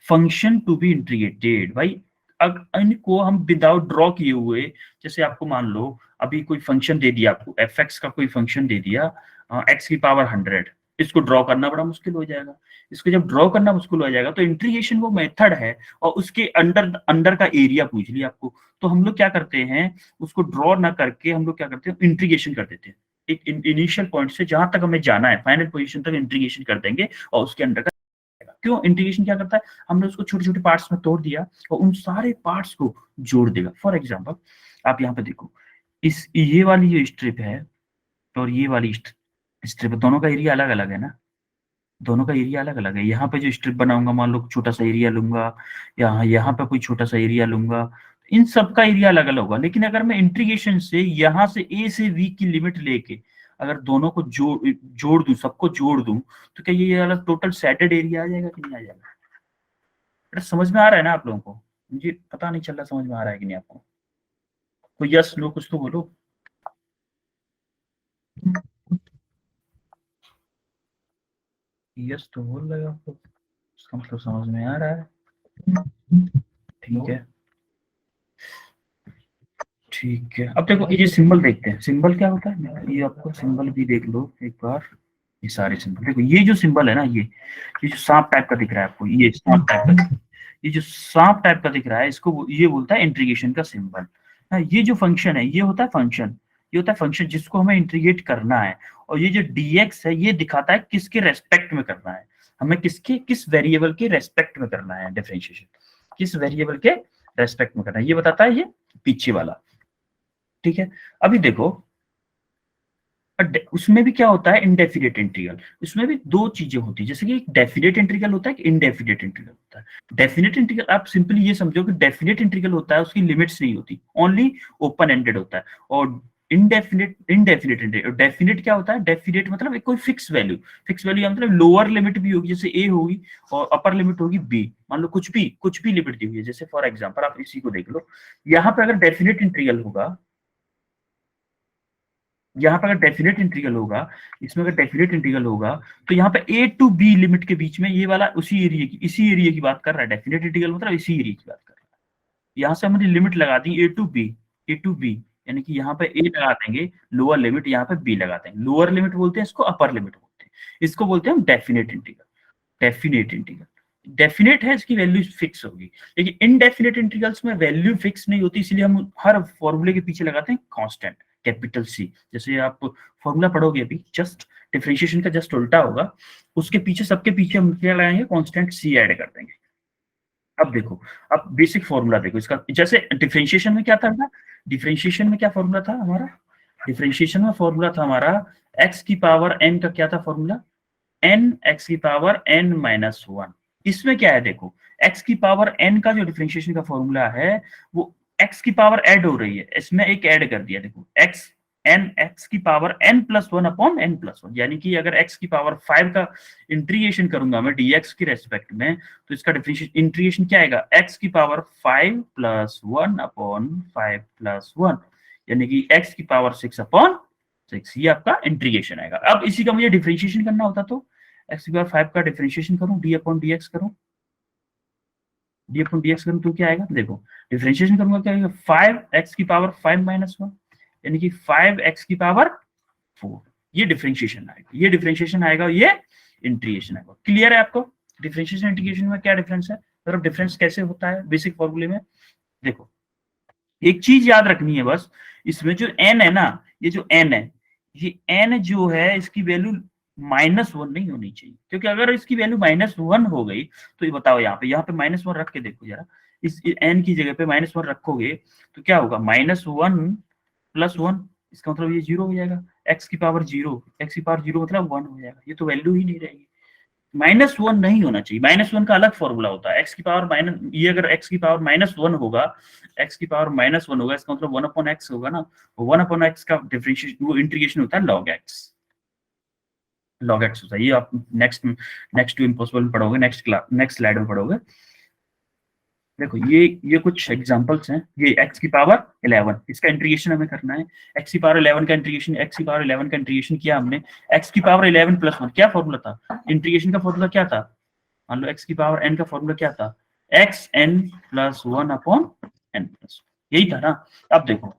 function to be integrated. भाई इनको हम विदाउट ड्रॉ किए हुए, जैसे आपको मान लो अभी कोई फंक्शन दे दिया आपको, fx का कोई फंक्शन दे दिया, x की पावर 100, इसको ड्रॉ करना बड़ा मुश्किल हो जाएगा। इसको जब ड्रॉ करना मुश्किल हो जाएगा तो इंटीग्रेशन वो मेथड है, और उसके अंडर का एरिया पूछ लिया आपको, तो हम लोग क्या करते हैं, उसको ड्रॉ ना करके हम लोग क्या करते हैं, इंटीग्रेशन कर देते हैं। एक इनिशियल पॉइंट से जहां तक हमें जाना है, फाइनल पोजीशन तक इंटीग्रेशन कर देंगे, और उसके अंडर का क्यों इंटीग्रेशन क्या करता है, हमने उसको छोटे छोटे पार्ट्स में तोड़ दिया और उन सारे पार्ट्स को जोड़ देगा। फॉर एग्जांपल आप यहाँ पे देखो, ये वाली जो स्ट्रिप है और ये वाली स्ट्रिप, दोनों का एरिया अलग अलग है ना, दोनों का एरिया अलग अलग है। यहाँ पे जो स्ट्रिप बनाऊंगा, मान लो छोटा सा एरिया लूंगा, यहाँ पे कोई छोटा सा एरिया लूंगा, इन सब का एरिया अलग अलग होगा। लेकिन अगर मैं इंटीग्रेशन से यहाँ से ए से वी की लिमिट लेके अगर दोनों को जोड़ दूं, सबको जोड़ दूं, तो क्या ये वाला टोटल सेटेड एरिया आ जाएगा कि नहीं आ जाएगा? अरे समझ में आ रहा है ना आप लोगों को? मुझे पता नहीं चल रहा समझ में आ रहा है कि नहीं आपको। तो यस नो कुछ तो बोलो। यस तो बोल रहे हो आपको, इसका मतलब समझ में आ रहा है। ठीक है, ठीक है। अब देखो ये सिंबल देखते हैं, सिंबल क्या होता है, ये आपको सिंबल भी देख लो एक बार। ये सारे सिंबल देखो, ये जो सिंबल है ना, ये जो सांप टाइप का दिख रहा है आपको, ये सांप टाइप का, ये जो सांप टाइप का दिख रहा है, इसको ये बोलता है इंटीग्रेशन का सिंबल। ये जो फंक्शन है, ये होता है फंक्शन, ये होता है फंक्शन जिसको हमें इंटीग्रेट करना है। और ये जो dx है, ये दिखाता है किसके रेस्पेक्ट में करना है, हमें किस वेरिएबल के रेस्पेक्ट में करना है डिफरेंशिएशन, किस वेरिएबल के रेस्पेक्ट में करना है, ये बताता है ये पीछे वाला। ठीक है, अभी देखो उसमें भी क्या होता है, इंडेफिनिट इंटीग्रल। इसमें भी दो चीजें होती है, जैसे कि एक डेफिनेट इंटीग्रल होता है, एक इनडेफिनेट इंटीग्रल होता है। डेफिनेट इंटीग्रल आप सिंपली ये समझो कि डेफिनेट इंटीग्रल होता है, उसकी लिमिट्स नहीं होती, ओनली ओपन एंडेड होता है। और इनडेफिनेट इंटीग्रल, डेफिनेट क्या होता है, डेफिनेट मतलब एक कोई फिक्स वैल्यू मतलब लोअर लिमिट भी होगी, जैसे a होगी, और अपर लिमिट होगी b। मान लो कुछ भी लिमिट दी हुई है, जैसे फॉर एग्जांपल आप इसी को देख लो, यहाँ पे अगर डेफिनेट इंटीग्रल होगा, यहाँ पर अगर डेफिनेट इंटीग्रल होगा, इसमें अगर डेफिनेट इंटीग्रल होगा तो यहाँ पे ए टू बी लिमिट के बीच में ये वाला इसी एरिया की बात कर रहा है। डेफिनेट इंटीग्रल मतलब इसी एरिया की बात कर रहा है। यहाँ से हमने लिमिट लगा दी ए टू बी, यानी कि यहाँ पे ए लगा देंगे लोअर लिमिट, यहाँ पे बी लगा देंगे। लोअर लिमिट बोलते हैं इसको, अपर लिमिट बोलते हैं इसको, बोलते हैं हम definite integral. Definite integral definite है, इसकी वैल्यू फिक्स होगी। लेकिन इनडेफिनेट इंटीग्रल्स में वैल्यू फिक्स नहीं होती, इसलिए हम हर फॉर्मूले के पीछे लगाते हैं कांस्टेंट, कैपिटल सी। जैसे आप फॉर्मूला पढ़ोगे अभी, जस्ट डिफरेंशिएशन का जस्ट उल्टा होगा, उसके पीछे सबके पीछे हम क्या लगाएंगे, कांस्टेंट सी ऐड कर देंगे। अब देखो, अब बेसिक फॉर्मूला देखो इसका। जैसे डिफरेंशिएशन में क्या था, डिफरेंशिएशन में क्या फॉर्मूला था हमारा, डिफरेंशिएशन में फॉर्मूला था हमारा x की पावर n का क्या था फॉर्मूला, n x की पावर n माइनस 1। इसमें क्या है देखो, x की पावर n का जो डिफरेंशिएशन का फॉर्मूला है वो x की पावर ऐड हो रही है, इसमें एक ऐड कर दिया देखो, x की power n plus 1 upon n plus 1। यानी कि अगर x की पावर 5 का इंटीग्रेशन करूंगा मैं dx की रेस्पेक्ट में, तो इसका डिफरेंशिएशन इंटीग्रेशन क्या आएगा, x की पावर 5 प्लस 1 अपॉन 5 प्लस 1, यानी कि x की पावर 6 अपॉन 6, ये आपका इंटीग्रेशन आएगा। अब इसी का मुझे डिफरेंशिएशन करना होता तो x की पावर 5 का डिफरेंशिएशन करूं, d अपॉन dx करूं, d अपॉन dx करूं तो क्या आएगा, देखो डिफरेंशिएशन करूंगा क्या आएगा, 5x की पावर 5 माइनस 1, यानी कि 5x की पावर 4। ये डिफरेंशिएशन आएगा, ये डिफरेंशिएशन आएगा, ये इंटीग्रेशन आएगा। क्लियर है आपको डिफरेंशिएशन इंटीग्रेशन में क्या डिफरेंस है, मतलब डिफरेंस कैसे होता है बेसिक फॉर्मूले में। देखो एक चीज याद रखनी है बस, इसमें जो n है ना, ये जो n है, ये n जो है इसकी वैल्यू -1 नहीं होनी चाहिए, क्योंकि अगर इसकी वैल्यू -1 हो गई तो ये बताओ, यहाँ पे -1 रख के देखो जरा, इस n की जगह पे -1 रखोगे तो क्या होगा, -1 प्लस 1, इसका मतलब ये 0 हो जाएगा। x की पावर 0 मतलब 1 हो जाएगा, ये तो वैल्यू ही नहीं रहेगी। -1 नहीं होना चाहिए, -1 का अलग फॉर्मूला होता है। x की पावर माइनस, ये अगर x की पावर -1 होगा, x की पावर -1 होगा, इसका मतलब 1 अपॉन x होगा ना, 1 अपॉन x का डिफरेंशिएशन, वो इंटीग्रेशन होता है log x, log x होता है। ये आप नेक्स्ट टू इम्पॉसिबल में पढ़ोगे, नेक्स्ट स्लाइड में पढ़ोगे। देखो ये कुछ एग्जांपल्स हैं। ये x की पावर 11, इसका इंटीग्रेशन हमें करना है। x की पावर 11 का इंटीग्रेशन, x की पावर 11 का इंटीग्रेशन किया हमने, x की पावर 11 प्लस 1, क्या फॉर्मूला था इंटीग्रेशन का, फॉर्मूला क्या था, मान लो x की पावर n का फॉर्मूला क्या था, x n plus 1 upon n plus, यही था ना। अब देखो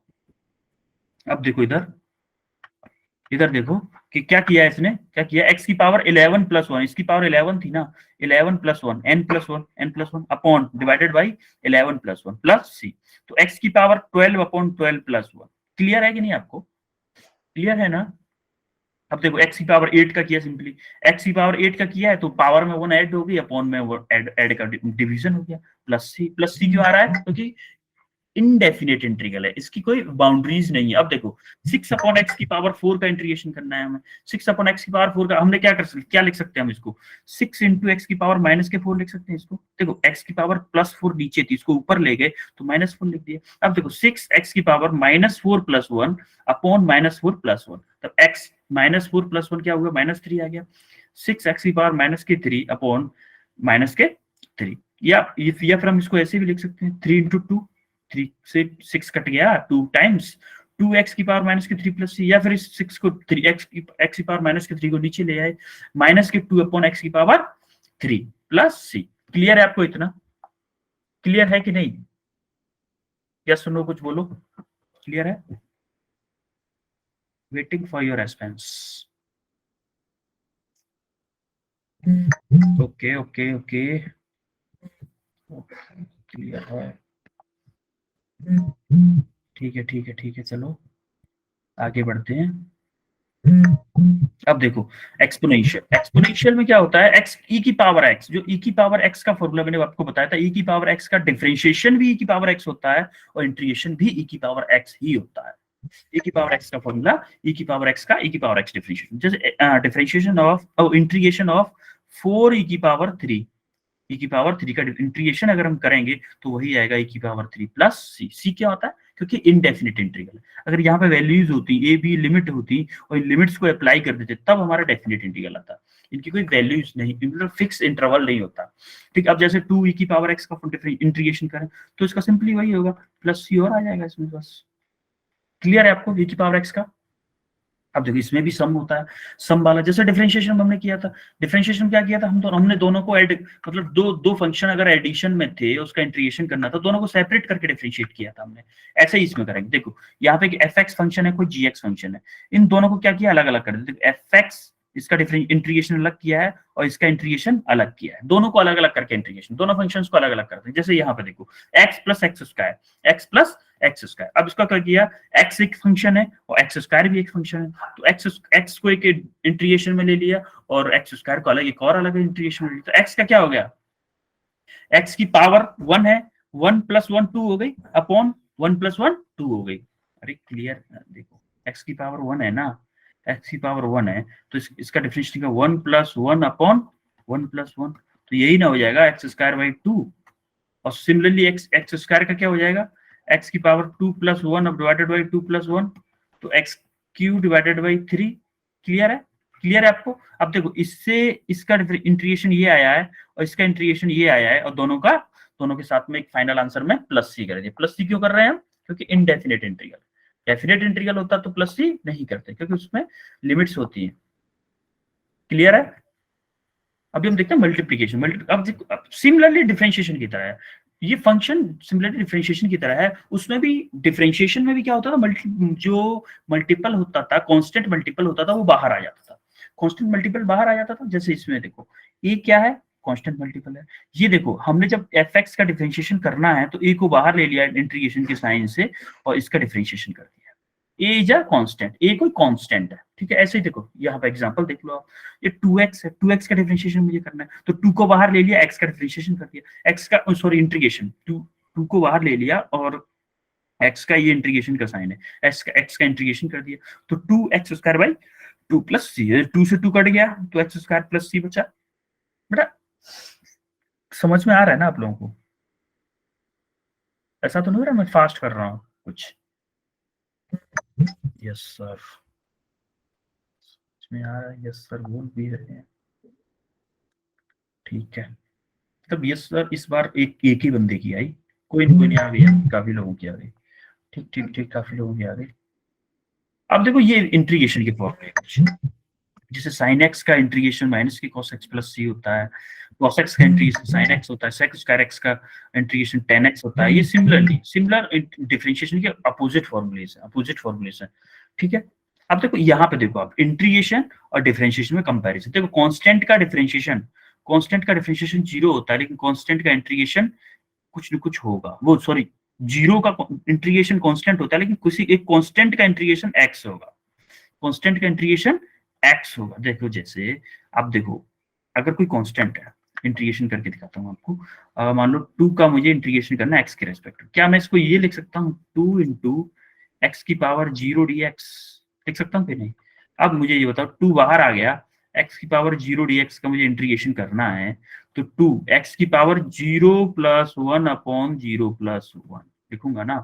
इधर देखो कि क्या किया है इसने, क्या किया, x की पावर 11 प्लस 1, इसकी पावर 11 थी ना, 11 plus 1 n plus 1 upon divided by 11 plus 1 plus c, तो x की पावर 12 अपॉन 12 प्लस 1। क्लियर है कि नहीं, आपको क्लियर है ना। अब देखो x की पावर 8 का किया, सिंपली x की पावर 8 का किया है तो पावर में 1 ऐड हो गई, अपॉन में वो ऐड का डिवीजन हो गया, प्लस c क्यों आ रहा है, क्योंकि इनडेफिनेट इंटीग्रल है, इसकी कोई बाउंड्रीज नहीं है। अब देखो 6 अपॉन x की पावर 4 का इंटीग्रेशन करना है हमें, 6 अपॉन x की पावर 4 का हमने क्या लिख सकते हैं हम इसको, 6 इंटू एक्स की पावर -4 लिख सकते हैं इसको। देखो x की पावर +4 नीचे थी, इसको ऊपर ले गए तो -4 लिख दिया। अब देखो 6x की पावर -4 प्लस 1 अपॉन -4 प्लस 1, तब x -4 प्लस 1 क्या हुआ, -3 आ गया। 6x की पावर -3 अपॉन -3, या फिर हम इसको ऐसे भी लिख सकते हैं, 3 इंटू 2, 3 से 6 कट गया, 2 टाइम्स 2x की पावर -3 प्लस c, या फिर इस 6 को 3x की पावर -3 को नीचे ले आए, -2 अपॉन x की पावर 3 प्लस c। क्लियर है आपको, इतना क्लियर है कि नहीं, या सुनो कुछ बोलो, क्लियर है, waiting for your response. Okay clear है, ठीक है, चलो आगे बढ़ते हैं। अब देखो एक्सपोनेंशियल में क्या होता है, x e की पावर x, जो e की पावर x का फॉर्मूला मैंने आपको बताया था, e की पावर x का डिफरेंशिएशन भी e की पावर x होता है और इंटीग्रेशन भी e की पावर x ही होता है। e की पावर x का फॉर्मूला e की पावर x का e की पावर x डिफरेंशिएशन, जैसे differentiation of integration of 4 e की पावर 3, e की पावर 3 का इंटीग्रेशन अगर हम करेंगे तो वही आएगा e की पावर 3 प्लस c क्या होता है, क्योंकि इनडेफिनिट इंटीग्रल। अगर यहाँ पे वैल्यूज होती, ए बी लिमिट होती और इन लिमिट्स को अप्लाई कर देते तब हमारा डेफिनिट इंटीग्रल आता, इनकी कोई वैल्यूज नहीं, मतलब फिक्स इंटरवल नहीं होता। ठीक, अब जैसे 2e की पावर x का इंटीग्रेशन करें तो इसका सिंपली वही होगा, प्लस c और आ जाएगा इसमें बस। क्लियर है आपको e की पावर x का, अब देखो इसमें भी सम होता है, सम वाला जैसे डिफरेंशिएशन हमने किया था, डिफरेंशिएशन क्या किया था हमने दोनों को ऐड, मतलब दो फंक्शन अगर एडिशन में थे, उसका इंटीग्रेशन करना था, दोनों को सेपरेट करके डिफरेंशिएट किया था हमने। ऐसे ही इसमें करेंगे। देखो यहाँ पे एफ एक्स फंक्शन है, कोई जी एक्स फंक्शन है, इन दोनों को क्या किया, अलग अलग कर दिया। एफ एक्स इसका इंटीग्रेशन अलग किया है और इसका इंटीग्रेशन अलग किया है, दोनों को अलग अलग करके इंटीग्रेशन, दोनों फंक्शंस को अलग अलग करते हैं। जैसे यहाँ पे देखो x plus x square, x plus x square, अब इसका क्या किया, एक्स एक फंक्शन है और एक्स स्क्वायर भी एक फंक्शन है, तो एक्स को एक इंटीग्रेशन में ले लिया और एक्स स्क्वायर को अलग एक और अलग इंटीग्रेशन में ले लिया। तो एक्स का क्या हो गया, एक्स की पावर 1 है, 1 + 1 2 हो गई, अपॉन 1 + 1 2 हो गई। अरे क्लियर, देखो एक्स की पावर 1 है ना, एक्स की पावर 1 है, तो इसका डिफरेंशिएशन का 1 + 1 अपॉन 1 + 1, तो यही ना हो जाएगा एक्स स्क्वायर बाई 2। और सिमिलरली एक्स स्क्वायर का क्या हो जाएगा, एक्स की पावर 2 + 1 अब डिवाइडेड बाई 2 + 1, तो x Q divided by 3। Clear है, क्लियर है आपको। अब देखो इससे इसका इंटीग्रेशन ये आया है और इसका इंटीग्रेशन ये आया है, और दोनों के साथ में एक फाइनल आंसर में +c कर दिया। +c क्यों कर रहे हैं हम, क्योंकि इनडेफिनेट इंटीग्रल, डेफिनेट इंटीग्रल होता तो +c नहीं करते, क्योंकि उसमें लिमिट्स होती हैं। क्लियर है। अभी हम देखते हैं मल्टीप्लीकेशन। अब सिमिलरली डिफरेंशिएशन की तरह है ये फंक्शन, सिमिलरली डिफरेंशिएशन की तरह है, उसमें भी डिफरेंशिएशन में भी क्या होता था, जो मल्टीपल होता था, कांस्टेंट मल्टीपल होता था, वो बाहर आ जाता था, कांस्टेंट मल्टीपल बाहर आ जाता था। जैसे इसमें देखो ए क्या है, कांस्टेंट मल्टीपल है। ये देखो हमने जब एफ एक्स का डिफरेंशिएशन करना है तो ए को बाहर ले लिया इंटीग्रेशन के साइन से और इसका डिफरेंशिएशन कर दिया। ए इज अ कांस्टेंट, ए कोई कांस्टेंट है, ठीक है। ऐसे ही देखो यहाँ पे एग्जांपल देख लो आप, ये 2x है, 2x का डिफरेंशिएशन मुझे करना है, तो 2 को बाहर ले लिया, x का डिफरेंशिएशन कर दिया, x का सॉरी इंटीग्रेशन, 2 को बाहर ले लिया और x का ये इंटीग्रेशन का साइन है, x का इंटीग्रेशन कर दिया, तो 2x² बाई 2 + c, 2 से 2 कट गया तो x² + c बचा। बेटा समझ में आ रहा है ना आप लोगों को, ऐसा तो नहीं हो रहा मैं फास्ट कर रहा हूँ कुछ। यस सर, में आ रहा है, यस सर बोल भी रहे हैं, ठीक है। तब यस सर इस बार एक ही बंदे की आई, कोई नहीं आ गई, काफी लोगों की आ गई, ठीक ठीक ठीक, काफी लोगों की आ गई। अब देखो ये इंटीग्रेशन के फॉर्मूले कुछ, जैसे sin x का इंटीग्रेशन माइनस की cos x + c होता है, cos x का इंटीग्रेशन sin x होता है, sec स्क्वायर x का इंटीग्रेशन tan x होता है। ये सिमिलर डिफरेंशिएशन के अपोजिट फॉर्मूलेस है, ठीक है। अब देखो यहाँ पे देखो आप इंटीग्रेशन और डिफरेंशिएशन में कंपैरिजन देखो, कांस्टेंट का डिफरेंशिएशन 0 होता है, लेकिन कांस्टेंट का इंटीग्रेशन कुछ न कुछ होगा, वो सॉरी 0 का इंटीग्रेशन कांस्टेंट होता है, लेकिन किसी एक कांस्टेंट का इंटीग्रेशन x होगा, कांस्टेंट का इंटीग्रेशन x होगा। देखो जैसे आप देखो अगर कोई कांस्टेंट है, इंटीग्रेशन करके दिखाता हूँ आपको, मान लो 2 का मुझे इंटीग्रेशन करना है x के रेस्पेक्ट, क्या मैं इसको ये लिख सकता हूँ 2 × x की पावर 0 dx, लिख सकता हूँ कि नहीं। अब मुझे ये बताओ 2 बाहर आ गया, x की पावर 0 dx का मुझे इंटीग्रेशन करना है, तो 2 x की पावर 0 + 1 अपॉन 0 + 1 लिखूंगा ना,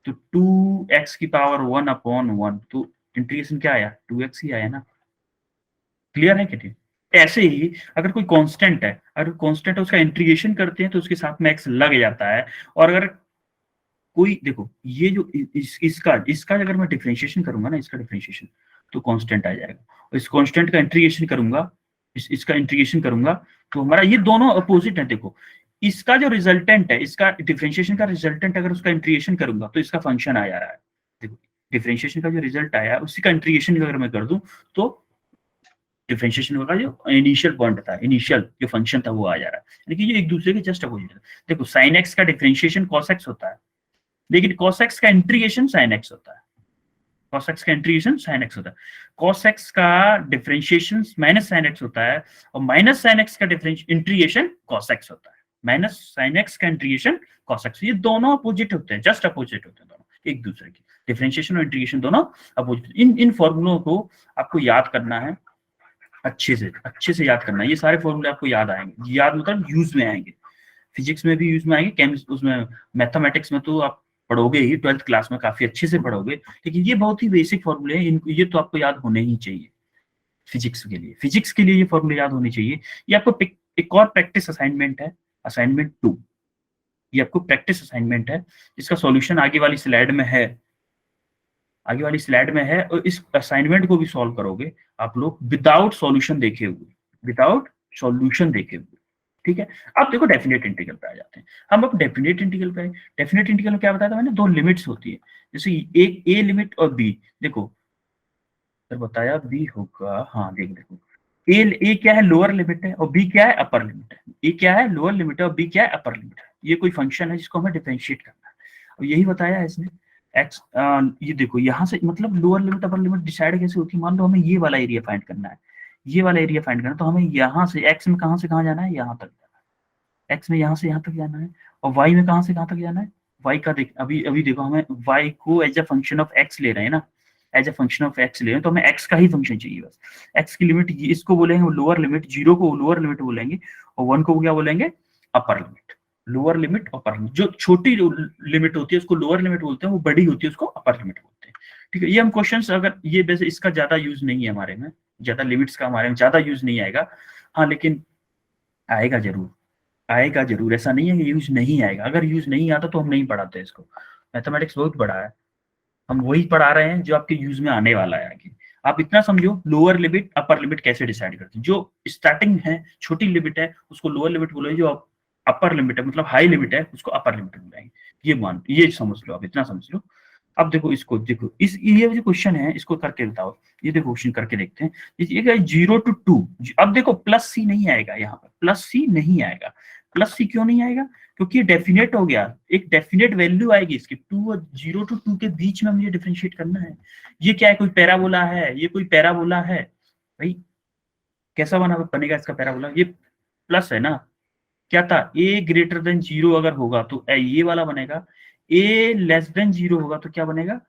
तो 2x की पावर 1 अपॉन 1, तो इंटीग्रेशन क्या आया 2x ही आया ना। क्लियर है कि नहीं। ऐसे ही अगर कोई कांस्टेंट है, अगर कांस्टेंट है उसका इंटीग्रेशन करते हैं तो उसके साथ में x लग जाता है, और अगर कोई देखो ये जो इसका अगर मैं डिफरेंशिएशन करूंगा ना, इसका डिफरेंशिएशन तो कांस्टेंट आ जाएगा, और इस कांस्टेंट का इंटीग्रेशन करूंगा, इसका इंटीग्रेशन करूंगा, तो हमारा ये दोनों अपोजिट है। देखो इसका जो रिजल्टेंट है, इसका डिफरेंशिएशन का रिजल्टेंट अगर उसका इंटीग्रेशन करूंगा तो इसका फंक्शन आ जा रहा है। देखो डिफरेंशिएशन का जो रिजल्ट आया उसी का इंटीग्रेशन अगर मैं कर दूं तो डिफरेंशिएशन का जो इनिशियल पॉइंट था, इनिशियल जो फंक्शन था वो आ जा रहा है, यानी कि ये एक दूसरे के जस्ट अपोजिट है। देखो sin x का डिफरेंशिएशन cos x होता है, लेकिन cos x का इंटीग्रेशन sin x होता है, cos x का इंटीग्रेशन sin x होता है, cos x का डिफरेंशिएशन माइनस sin x होता है, और माइनस sin x का इंटीग्रेशन cos x होता है, माइनस sin x का इंटीग्रेशन cos x। ये दोनों अपोजिट होते हैं, जस्ट अपोजिट होते हैं दोनों एक दूसरे की, डिफरेंशिएशन और इंटीग्रेशन दोनों अपोजिट। इन फॉर्मूलों को आपको याद करना है, अच्छे से याद करना है। ये सारे फॉर्मूले आपको याद आएंगे, याद मतलब यूज में आएंगे, फिजिक्स में भी यूज में आएंगे, केमिस्ट्री उसमें, मैथमेटिक्स में तो आप पढ़ोगे ही, 12th क्लास में काफी अच्छे से पढ़ोगे, लेकिन ये बहुत ही बेसिक फॉर्मूले हैं, ये तो आपको याद होने ही चाहिए। फिजिक्स के लिए ये फॉर्मूले याद होने चाहिए। ये आपको एक और प्रैक्टिस असाइनमेंट है, असाइनमेंट 2, ये आपको प्रैक्टिस असाइनमेंट है, इसका सॉल्यूशन आगे वाली स्लाइड में है, आगे वाली स्लाइड में है, और इस असाइनमेंट को भी सॉल्व करोगे आप लोग विदाउट सॉल्यूशन देखे हुए, विदाउट सॉल्यूशन देखे हुए। ठीक है, अब देखो डेफिनेट इंटीग्रल पे आ जाते हैं हम। अब डेफिनेट इंटीग्रल पे, डेफिनेट इंटीग्रल में क्या बताया था मैंने, दो लिमिट्स होती है, जैसे एक ए लिमिट और बी। देखो सर बताया बी होगा, हाँ देख देखो, ए क्या है, लोअर लिमिट है, और बी क्या है, अपर लिमिट है। ए क्या है, लोअर लिमिट है, और बी क्या है, अपर लिमिट है। ये कोई फंक्शन है जिसको हमें डिफरेंशिएट करना है, और यही बताया है इसने। एक्स ये देखो यहाँ से मतलब lower limit upper limit decide कैसे होती है, मान लो हमें ये वाला एरिया फाइंड करना है, ये वाला एरिया फाइंड करना है, तो हमें यहाँ से एक्स में कहाँ से कहाँ जाना है, यहाँ तक जाना है, एक्स में यहाँ से यहाँ तक जाना है, और वाई में कहाँ से कहाँ तक जाना है, वाई का देख, अभी अभी देखो हमें वाई को as a function of X ले रहे हैं ना, as a function of X ले रहे हैं, तो हमें एक्स का ही फंक्शन चाहिए बस। एक्स की लिमिट इसको बोलेंगे लोअर लिमिट, 0 को लोअर लिमिट बोलेंगे, और 1 को क्या बोलेंगे, upper limit. Lower limit upper limit, जो छोटी लिमिट होती है उसको लोअर लिमिट बोलते हैं, वो बड़ी होती है उसको अपर लिमिट बोलते हैं। ठीक है, ये हम क्वेश्चंस अगर ये वैसे इसका ज्यादा यूज नहीं है हमारे में, ज्यादा लिमिट्स का हमारे में ज्यादा यूज नहीं आएगा, हाँ लेकिन आएगा जरूर, आएगा जरूर, ऐसा नहीं है कि यूज नहीं आएगा। अगर यूज नहीं आता तो हम नहीं पढ़ाते इसको। मैथमेटिक्स बहुत बड़ा है, हम वही पढ़ा रहे हैं जो आपके यूज में आने वाला है आगे। आप इतना समझो, लोअर लिमिट अपर लिमिट कैसे डिसाइड करते हैं। जो स्टार्टिंग है, छोटी लिमिट है, उसको लोअर लिमिट बोलेंगे, जो अपर लिमिट है मतलब हाई लिमिट है उसको अपर लिमिट बोलेंगे। ये समझ लो, आप इतना समझ लो। अब देखो इसको, देखो इस ये जो क्वेश्चन है इसको करके बताओ। ये देखो क्वेश्चन करके देखते हैं। ये 0 to 2, अब देखो प्लस सी नहीं आएगा, यहाँ पर प्लस सी नहीं आएगा। प्लस सी क्यों नहीं आएगा, क्योंकि डेफिनेट हो गया, एक डेफिनेट वैल्यू आएगी इसकी। 2 और 0 to 2 के बीच में मुझे डिफरेंशिएट करना है। ये क्या है, कोई पैराबोला है, ये कोई पैराबोला है भाई। कैसा बनेगा इसका पैराबोला, ये प्लस है ना, क्या था, ए ग्रेटर देन 0 अगर होगा तो ये वाला बनेगा, ए लेस देन 0 होगा तो क्या बनेगा,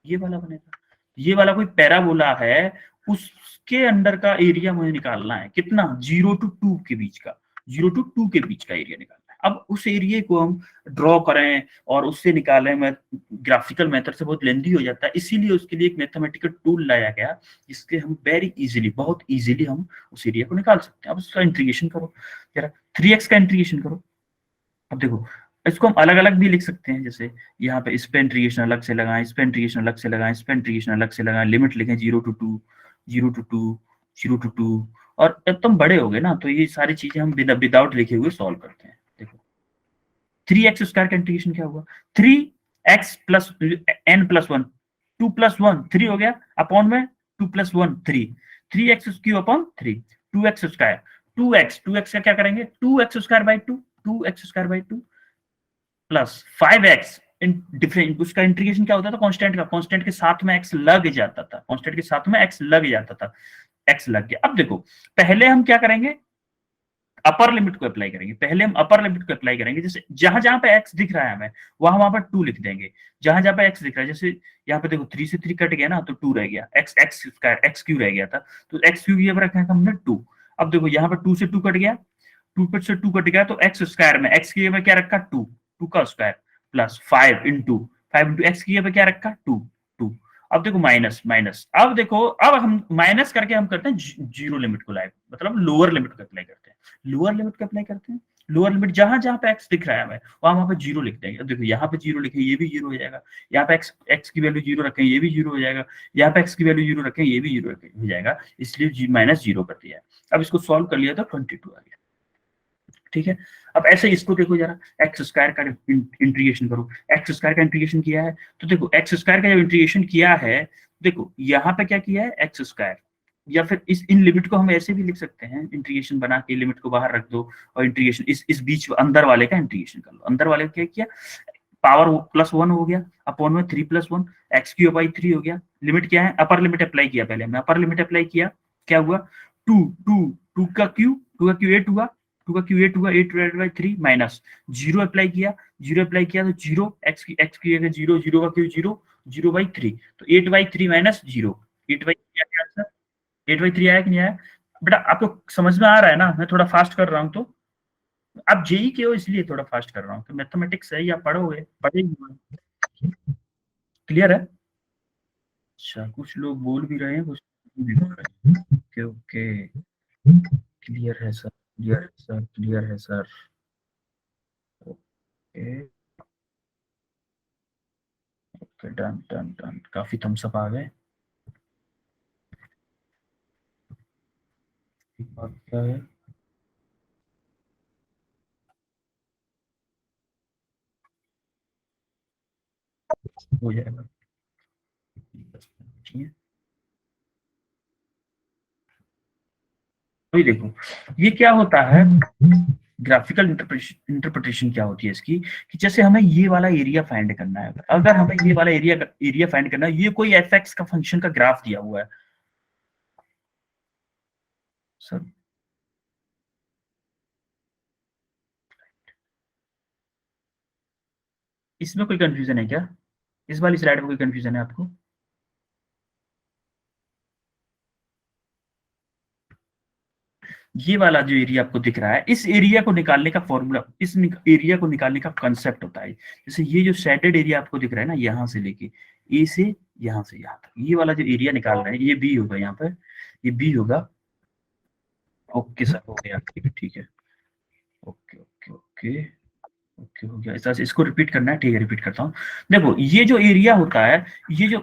ये वाला बनेगा। ये वाला कोई पैराबोला है, उसके अंडर का एरिया मुझे निकालना है, कितना, 0 to 2 के बीच का, 0 to 2 के बीच का एरिया निकालना है। अब उस एरिया को हम ड्रॉ करें और उससे निकालें, मैं ग्राफिकल मेथड से बहुत लेंदी हो जाता है, इसीलिए उसके लिए एक मैथमेटिकल टूल लाया गया, जिसके हम वेरी इजीली, बहुत इजीली हम उस एरिया को निकाल सकते हैं। अब उसका इंटीग्रेशन करो जरा, 3x का इंटीग्रेशन करो। अब देखो इसको हम अलग अलग भी लिख सकते हैं, जैसे यहाँ पे इस पे इंटीग्रेशन अलग से लगाएं, इस पे इंटीग्रेशन अलग से लगाएं, इस पे इंटीग्रेशन अलग से लगाएं, लिमिट लिखें 0 to 2, 0 to 2, 0 to 2, और जब तुम बड़े हो गए ना तो ये सारी चीजें हम विदाउट लिखे हुए सॉल्व करते हैं। देखो 3x स्क्वायर का इंटीग्रेशन क्या हुआ, 3x plus n plus 1, 2 plus 1 3 हो गया, अपॉन में 2 plus 1 3, 3x cube upon 3, 2x square, 2x का क्या करेंगे, 2x square by 2, 2x square by 2 plus 5x different, उसका इंटीग्रेशन क्या होता था, कांस्टेंट का, कांस्टेंट के साथ में x लग जाता था, कांस्टेंट के साथ में x लग जाता था, x लग गया। अब देखो पहले हम क्या करेंगे, अपर लिमिट को अप्लाई करेंगे, पहले हम अपर लिमिट को अप्लाई करेंगे। जैसे जहां जहां पे x दिख रहा है हमें, वहां पर 2 लिख देंगे। जहां जहां पे x दिख रहा है, जैसे यहाँ पे देखो 3 से 3 कट गया ना, तो 2 रह गया, x स्क्वायर x क्यू रह गया था, तो x क्यू ये रखा है हमने 2। अब देखो यहाँ पे 2 से 2 कट गया, 2 पे से 2 कट गया, तो x स्क्वायर में x की जगह क्या रखा, 2, 2 का स्क्वायर प्लस 5 इंटू x की जगह क्या रखा, 2, 2। अब देखो माइनस माइनस, अब देखो अब हम माइनस करके हम करते हैं जीरो लिमिट को लाइव, मतलब लोअर लिमिट को अप्लाई करते हैं, लोअर लिमिट को अप्लाई करते हैं। लोअर लिमिट जहां जहां पे x दिख रहा है हमें, वहां पे जीरो लिख देंगे। अब देखो यहाँ पे जीरो लिखे, ये भी जीरो हो जाएगा, यहाँ पे x की वैल्यू जीरो रखें, ये भी जीरो हो जाएगा, यहाँ पे x की वैल्यू जीरो रखें, ये भी जीरो हो जाएगा, इसलिए माइनस जीरो कर दिया है। अब इसको सॉल्व कर लिया तो 22 आ गया। ठीक है, अब ऐसे इसको देखो जरा, एक्स स्क्वायर का इंटीग्रेशन करो, एक्स स्क्वायर का इंटीग्रेशन किया है, तो देखो एक्स स्क्वायर का जब इंटीग्रेशन किया है, देखो यहाँ पे क्या किया है, एक्स स्क्वायर, या फिर इन लिमिट को हम ऐसे भी लिख सकते हैं, इंटीग्रेशन बना के लिमिट को बाहर रख दो और इंटीग्रेशन इस बीच अंदर वाले का इंटीग्रेशन कर लो। अंदर वाले का क्या किया, पावर प्लस 1 हो गया, अपॉन में 3 प्लस 1 एक्स क्यूब बाई 3 हो गया। लिमिट क्या है, अपर लिमिट अप्लाई किया, पहले हमने अपर लिमिट अप्लाई किया, क्या हुआ, 2 का क्यू 8 हुआ, 2 का क्यू 8 हुआ, 8 divided by 3 minus zero apply किया, तो जीरो, एक्स की जगह जीरो, जीरो का क्यू जीरो, 0/3, तो 8/3 माइनस जीरो, 8/3 आया आंसर, 8/3 आया कि नहीं आया बेटा, आपको समझ में आ रहा है ना, मैं थोड़ा फास्ट कर रहा हूँ, तो आप जेई के हो इसलिए थोड़ा फास्ट कर रहा हूँ, तो मैथमेटिक्स है या पढ़ोगे, क्लियर है। अच्छा कुछ लोग बोल भी रहे हैं, कुछ भी बोल रहे हैं, ओके ओके, क्लियर है सर, क्लियर है सर, क्लियर है sir, okay done done done, काफी थम्स अप आ गए। एक बात क्या है, हो जाएगा, ठीक है। अभी देखो ये क्या होता है, ग्राफिकल इंटरप्रिटेशन क्या होती है इसकी, कि जैसे हमें ये वाला एरिया फाइंड करना है, अगर हमें ये वाला एरिया फाइंड करना है, ये कोई एफ का फंक्शन का ग्राफ दिया हुआ है सर, इसमें कोई कंफ्यूजन है क्या? इस वाली स्लाइड में कोई कंफ्यूजन है आपको? ये वाला जो एरिया आपको दिख रहा है, इस एरिया को निकालने का फॉर्मूला, इस एरिया को निकालने का कंसेप्ट होता है, जैसे ये जो शेडेड एरिया आपको दिख रहा है ना, यहाँ से लेके ए से यहाँ से यहाँ तक, ये वाला जो एरिया निकाल रहे हैं, ये बी होगा, यहाँ पर ये बी होगा। ओके सर, हो गया, ठीक है, ओके ओके ओके ओके, हो गया। ऐसा इसको रिपीट करना है, ठीक है, रिपीट करता हूँ। देखो ये जो एरिया होता है, ये जो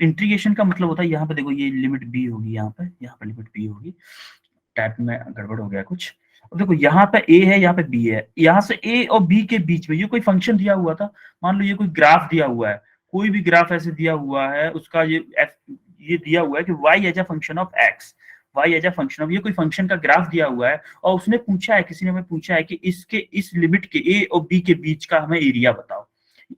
इंटीग्रेशन का मतलब होता है, यहाँ पे देखो ये लिमिट बी होगी, यहाँ पे लिमिट बी होगी, टाइप में गड़बड़ हो गया कुछ। अब देखो यहाँ पे ए है, यहाँ पे बी है, यहाँ से ए और बी के बीच में ये कोई फंक्शन दिया हुआ था, मान लो ये कोई ग्राफ दिया हुआ है, कोई भी ग्राफ ऐसे दिया हुआ है, उसका ये दिया हुआ है कि y as a function of x, y as a function of, ये कोई फंक्शन का ग्राफ दिया हुआ है, और उसने पूछा है, किसी ने हमें पूछा है कि इसके इस लिमिट के a और b के बीच का हमें एरिया बताओ,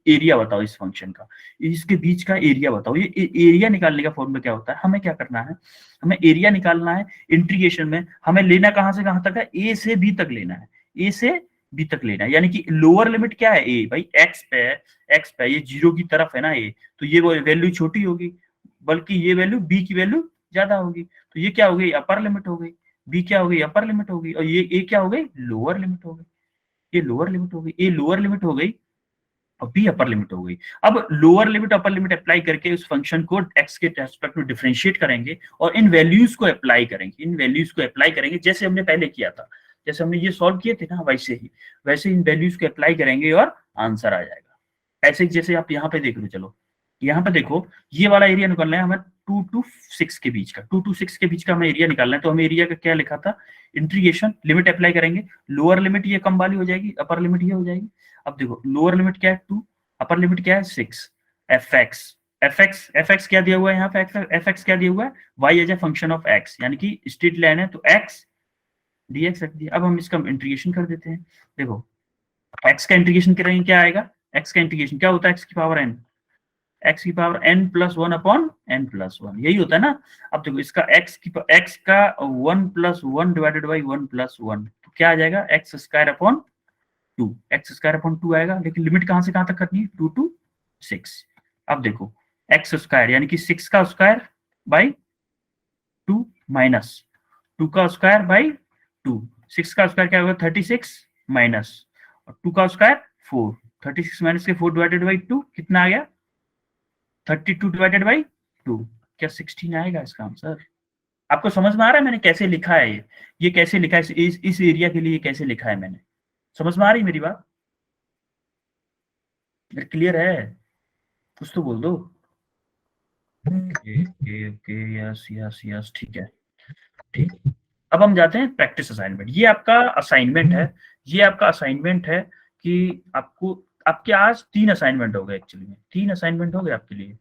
एरिया बताओ इस फंक्शन का, इसके बीच का एरिया बताओ। ये एरिया निकालने का फॉर्मूला क्या होता है, हमें क्या करना है, हमें एरिया निकालना है इंटीग्रेशन में, हमें लेना कहां से कहां तक है, ए से बी तक लेना है, ए से बी तक लेना है, यानी कि लोअर लिमिट क्या है, ए भाई एक्स पे है, एक्स पे, ये जीरो की तरफ है ना ए, तो ये वैल्यू छोटी होगी, बल्कि ये वैल्यू बी की वैल्यू ज्यादा होगी, तो ये क्या हो गई, अपर लिमिट हो गई, बी क्या हो गई, अपर लिमिट हो गई, और ये ए क्या हो गई, लोअर लिमिट हो गई, ये लोअर लिमिट हो गई, ए लोअर लिमिट हो गई, और बी अपर लिमिट हो गई। अब lower limit upper limit apply करके उस फंक्शन को एक्स के रेस्पेक्ट में डिफरेंशिएट करेंगे, और इन वैल्यूज को अप्लाई करेंगे, इन वैल्यूज को अप्लाई करेंगे जैसे हमने पहले किया था, जैसे हमने ये सॉल्व किए थे ना, वैसे इन वैल्यूज को अप्लाई करेंगे और आंसर आ जाएगा। ऐसे जैसे आप यहाँ पे देख लो, चलो यहाँ पे देखो, ये वाला एरिया निकालना है हमें 2 to 6 के बीच का, 2 to 6 के बीच का हमें एरिया निकालना है, तो हमें एरिया का क्या लिखा था, इंटीग्रेशन, लिमिट अप्लाई करेंगे, लोअर लिमिट ये कम वाली हो जाएगी, अपर लिमिट ये हो जाएगी। अब देखो लोअर लिमिट क्या है 2, अपर लिमिट क्या है 6, एफ एक्स क्या दिया हुआ है यहाँ पे, एफ एक्स क्या दिया हुआ है, Y as a function of X, यानी कि स्ट्रेट लाइन है तो एक्स dx रख दिया। अब हम इसका इंटीग्रेशन कर देते हैं, देखो x का इंटीग्रेशन करेंगे क्या आएगा, x का इंटीग्रेशन क्या होता है, x की पावर n, x की power n plus 1 upon n plus 1, यही होता है ना। अब देखो इसका x का 1 प्लस 1 डिवाइडेड बाई 1 प्लस 1, तो क्या आ जाएगा, x square upon 2, x square upon 2 आएगा, लेकिन लिमिट कहां से कहां तक करनी है, 2 to 6। अब देखो एक्स स्क्वायर यानी कि 6 का स्क्वायर बाई 2 माइनस 2 का स्क्वायर बाई 2, 6 का स्क्वायर क्या होगा 36 माइनस, और 2 का स्क्वायर 4, 36 माइनस के 4 डिवाइडेड बाई 2 कितना आ गया, 32 डिवाइडेड बाई 2, क्या 16 आएगा इसका आंसर। आपको समझ में आ रहा है मैंने कैसे लिखा है, ये कैसे लिखा है, इस एरिया के लिए कैसे लिखा है मैंने, समझ में आ रही मेरी बात, क्लियर है, कुछ तो बोल दो। ओके यस यस यस, ठीक है, ठीक। अब हम जाते हैं प्रैक्टिस असाइनमेंट, ये आपका असाइनमेंट है, ये आपका असाइनमेंट है कि आपको, आपके आज 3 असाइनमेंट हो गए, एक्चुअली में 3 असाइनमेंट हो गए आपके लिए,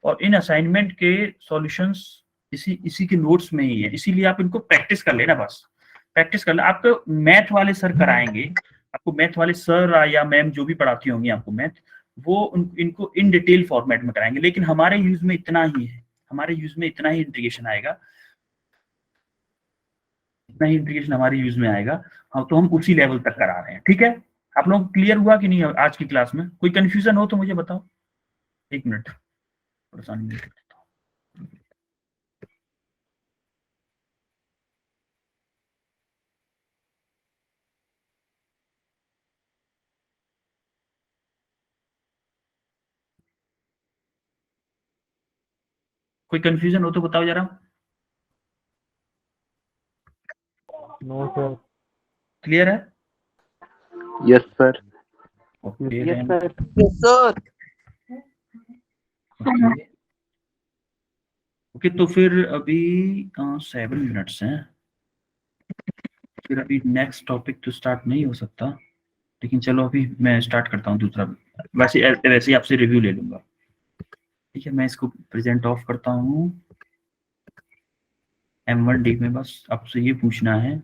और इन असाइनमेंट के सॉल्यूशंस इसी के नोट्स में ही है, इसीलिए आप इनको प्रैक्टिस कर लेना, बस प्रैक्टिस कर लेना। आपको मैथ वाले सर कराएंगे, आपको मैथ वाले सर या मैम जो भी पढ़ाती होंगी आपको मैथ, वो इनको इन डिटेल फॉर्मेट में कराएंगे, लेकिन हमारे यूज में इतना ही है, हमारे यूज में इतना ही इंटीग्रेशन आएगा, इतना ही इंटीग्रेशन हमारे यूज में आएगा। हाँ, तो हम उसी लेवल तक करा रहे हैं, ठीक है। आप लोग क्लियर हुआ कि नहीं आज की क्लास में, कोई कंफ्यूजन हो तो मुझे बताओ, 1 मिनट परेशानी नहीं करता। कोई कंफ्यूजन हो तो बताओ जरा। No sir. क्लियर है? Yes sir. Okay yes sir. Yes, sir. Okay, तो फिर अभी 7 मिनट्स हैं, फिर अभी नेक्स्ट टॉपिक तो स्टार्ट नहीं हो सकता, लेकिन चलो अभी मैं स्टार्ट करता हूँ दूसरा। वैसे वैसे ही आपसे रिव्यू ले लूंगा। ठीक है, मैं इसको प्रेजेंट ऑफ करता हूँ। M1D में बस आपसे ये पूछना है,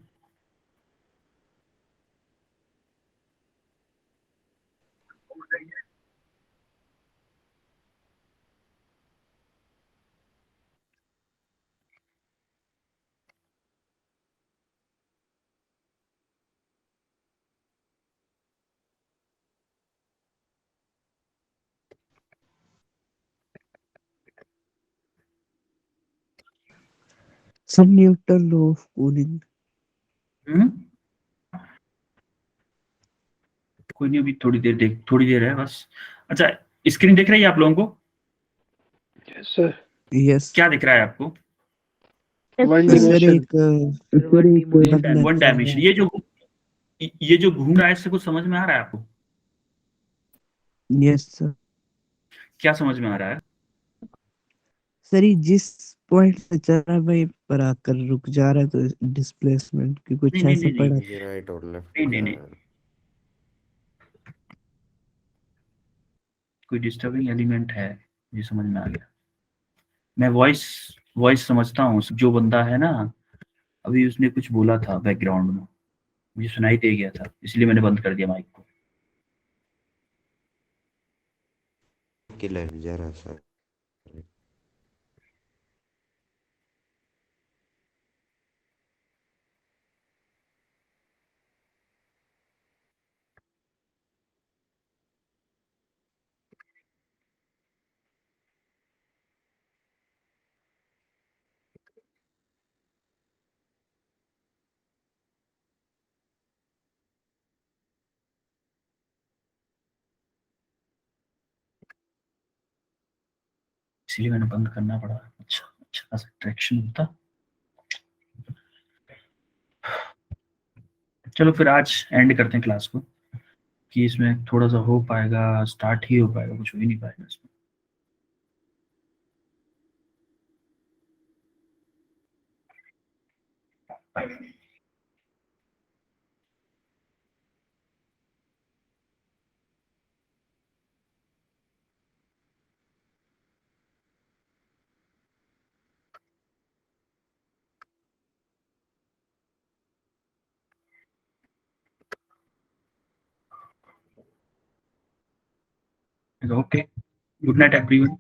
Some Newton law of cooling. कोई नहीं, अभी थोड़ी देर है बस। अच्छा, स्क्रीन दिख रही है आप लोगों को? Yes. क्या दिख रहा है आपको? सर एक वन डायमेंशन। ये जो घूम रहा है, इससे कुछ समझ में आ रहा है आपको? Yes sir. क्या समझ में आ रहा है? सर ये जिस पॉइंट से चल रहा है वहीं पर आकर रुक जा रहा है, तो डिस्प्लेसमेंट की कुछ नहीं ऐसा नहीं पड़ा। नहीं राइट और लेफ्ट नहीं नहीं नहीं, कोई डिस्टर्बिंग एलिमेंट है, ये समझ में आ गया। मैं वॉइस समझता हूँ। जो बंदा है ना, अभी उसने कुछ बोला था बैकग्राउंड में, मुझे सुनाई दे गया था, इसलिए मैंने बंद कर दिया माइक को। के लेफ्ट जा रहा सर। इसलिए मैंने बंद करना पड़ा। अच्छा अच्छा खासा ट्रैक्शन होता। चलो फिर आज एंड करते हैं क्लास को, कि इसमें थोड़ा सा हो पाएगा, स्टार्ट ही हो पाएगा, कुछ हो ही नहीं पाएगा इसमें। Okay, good night everyone.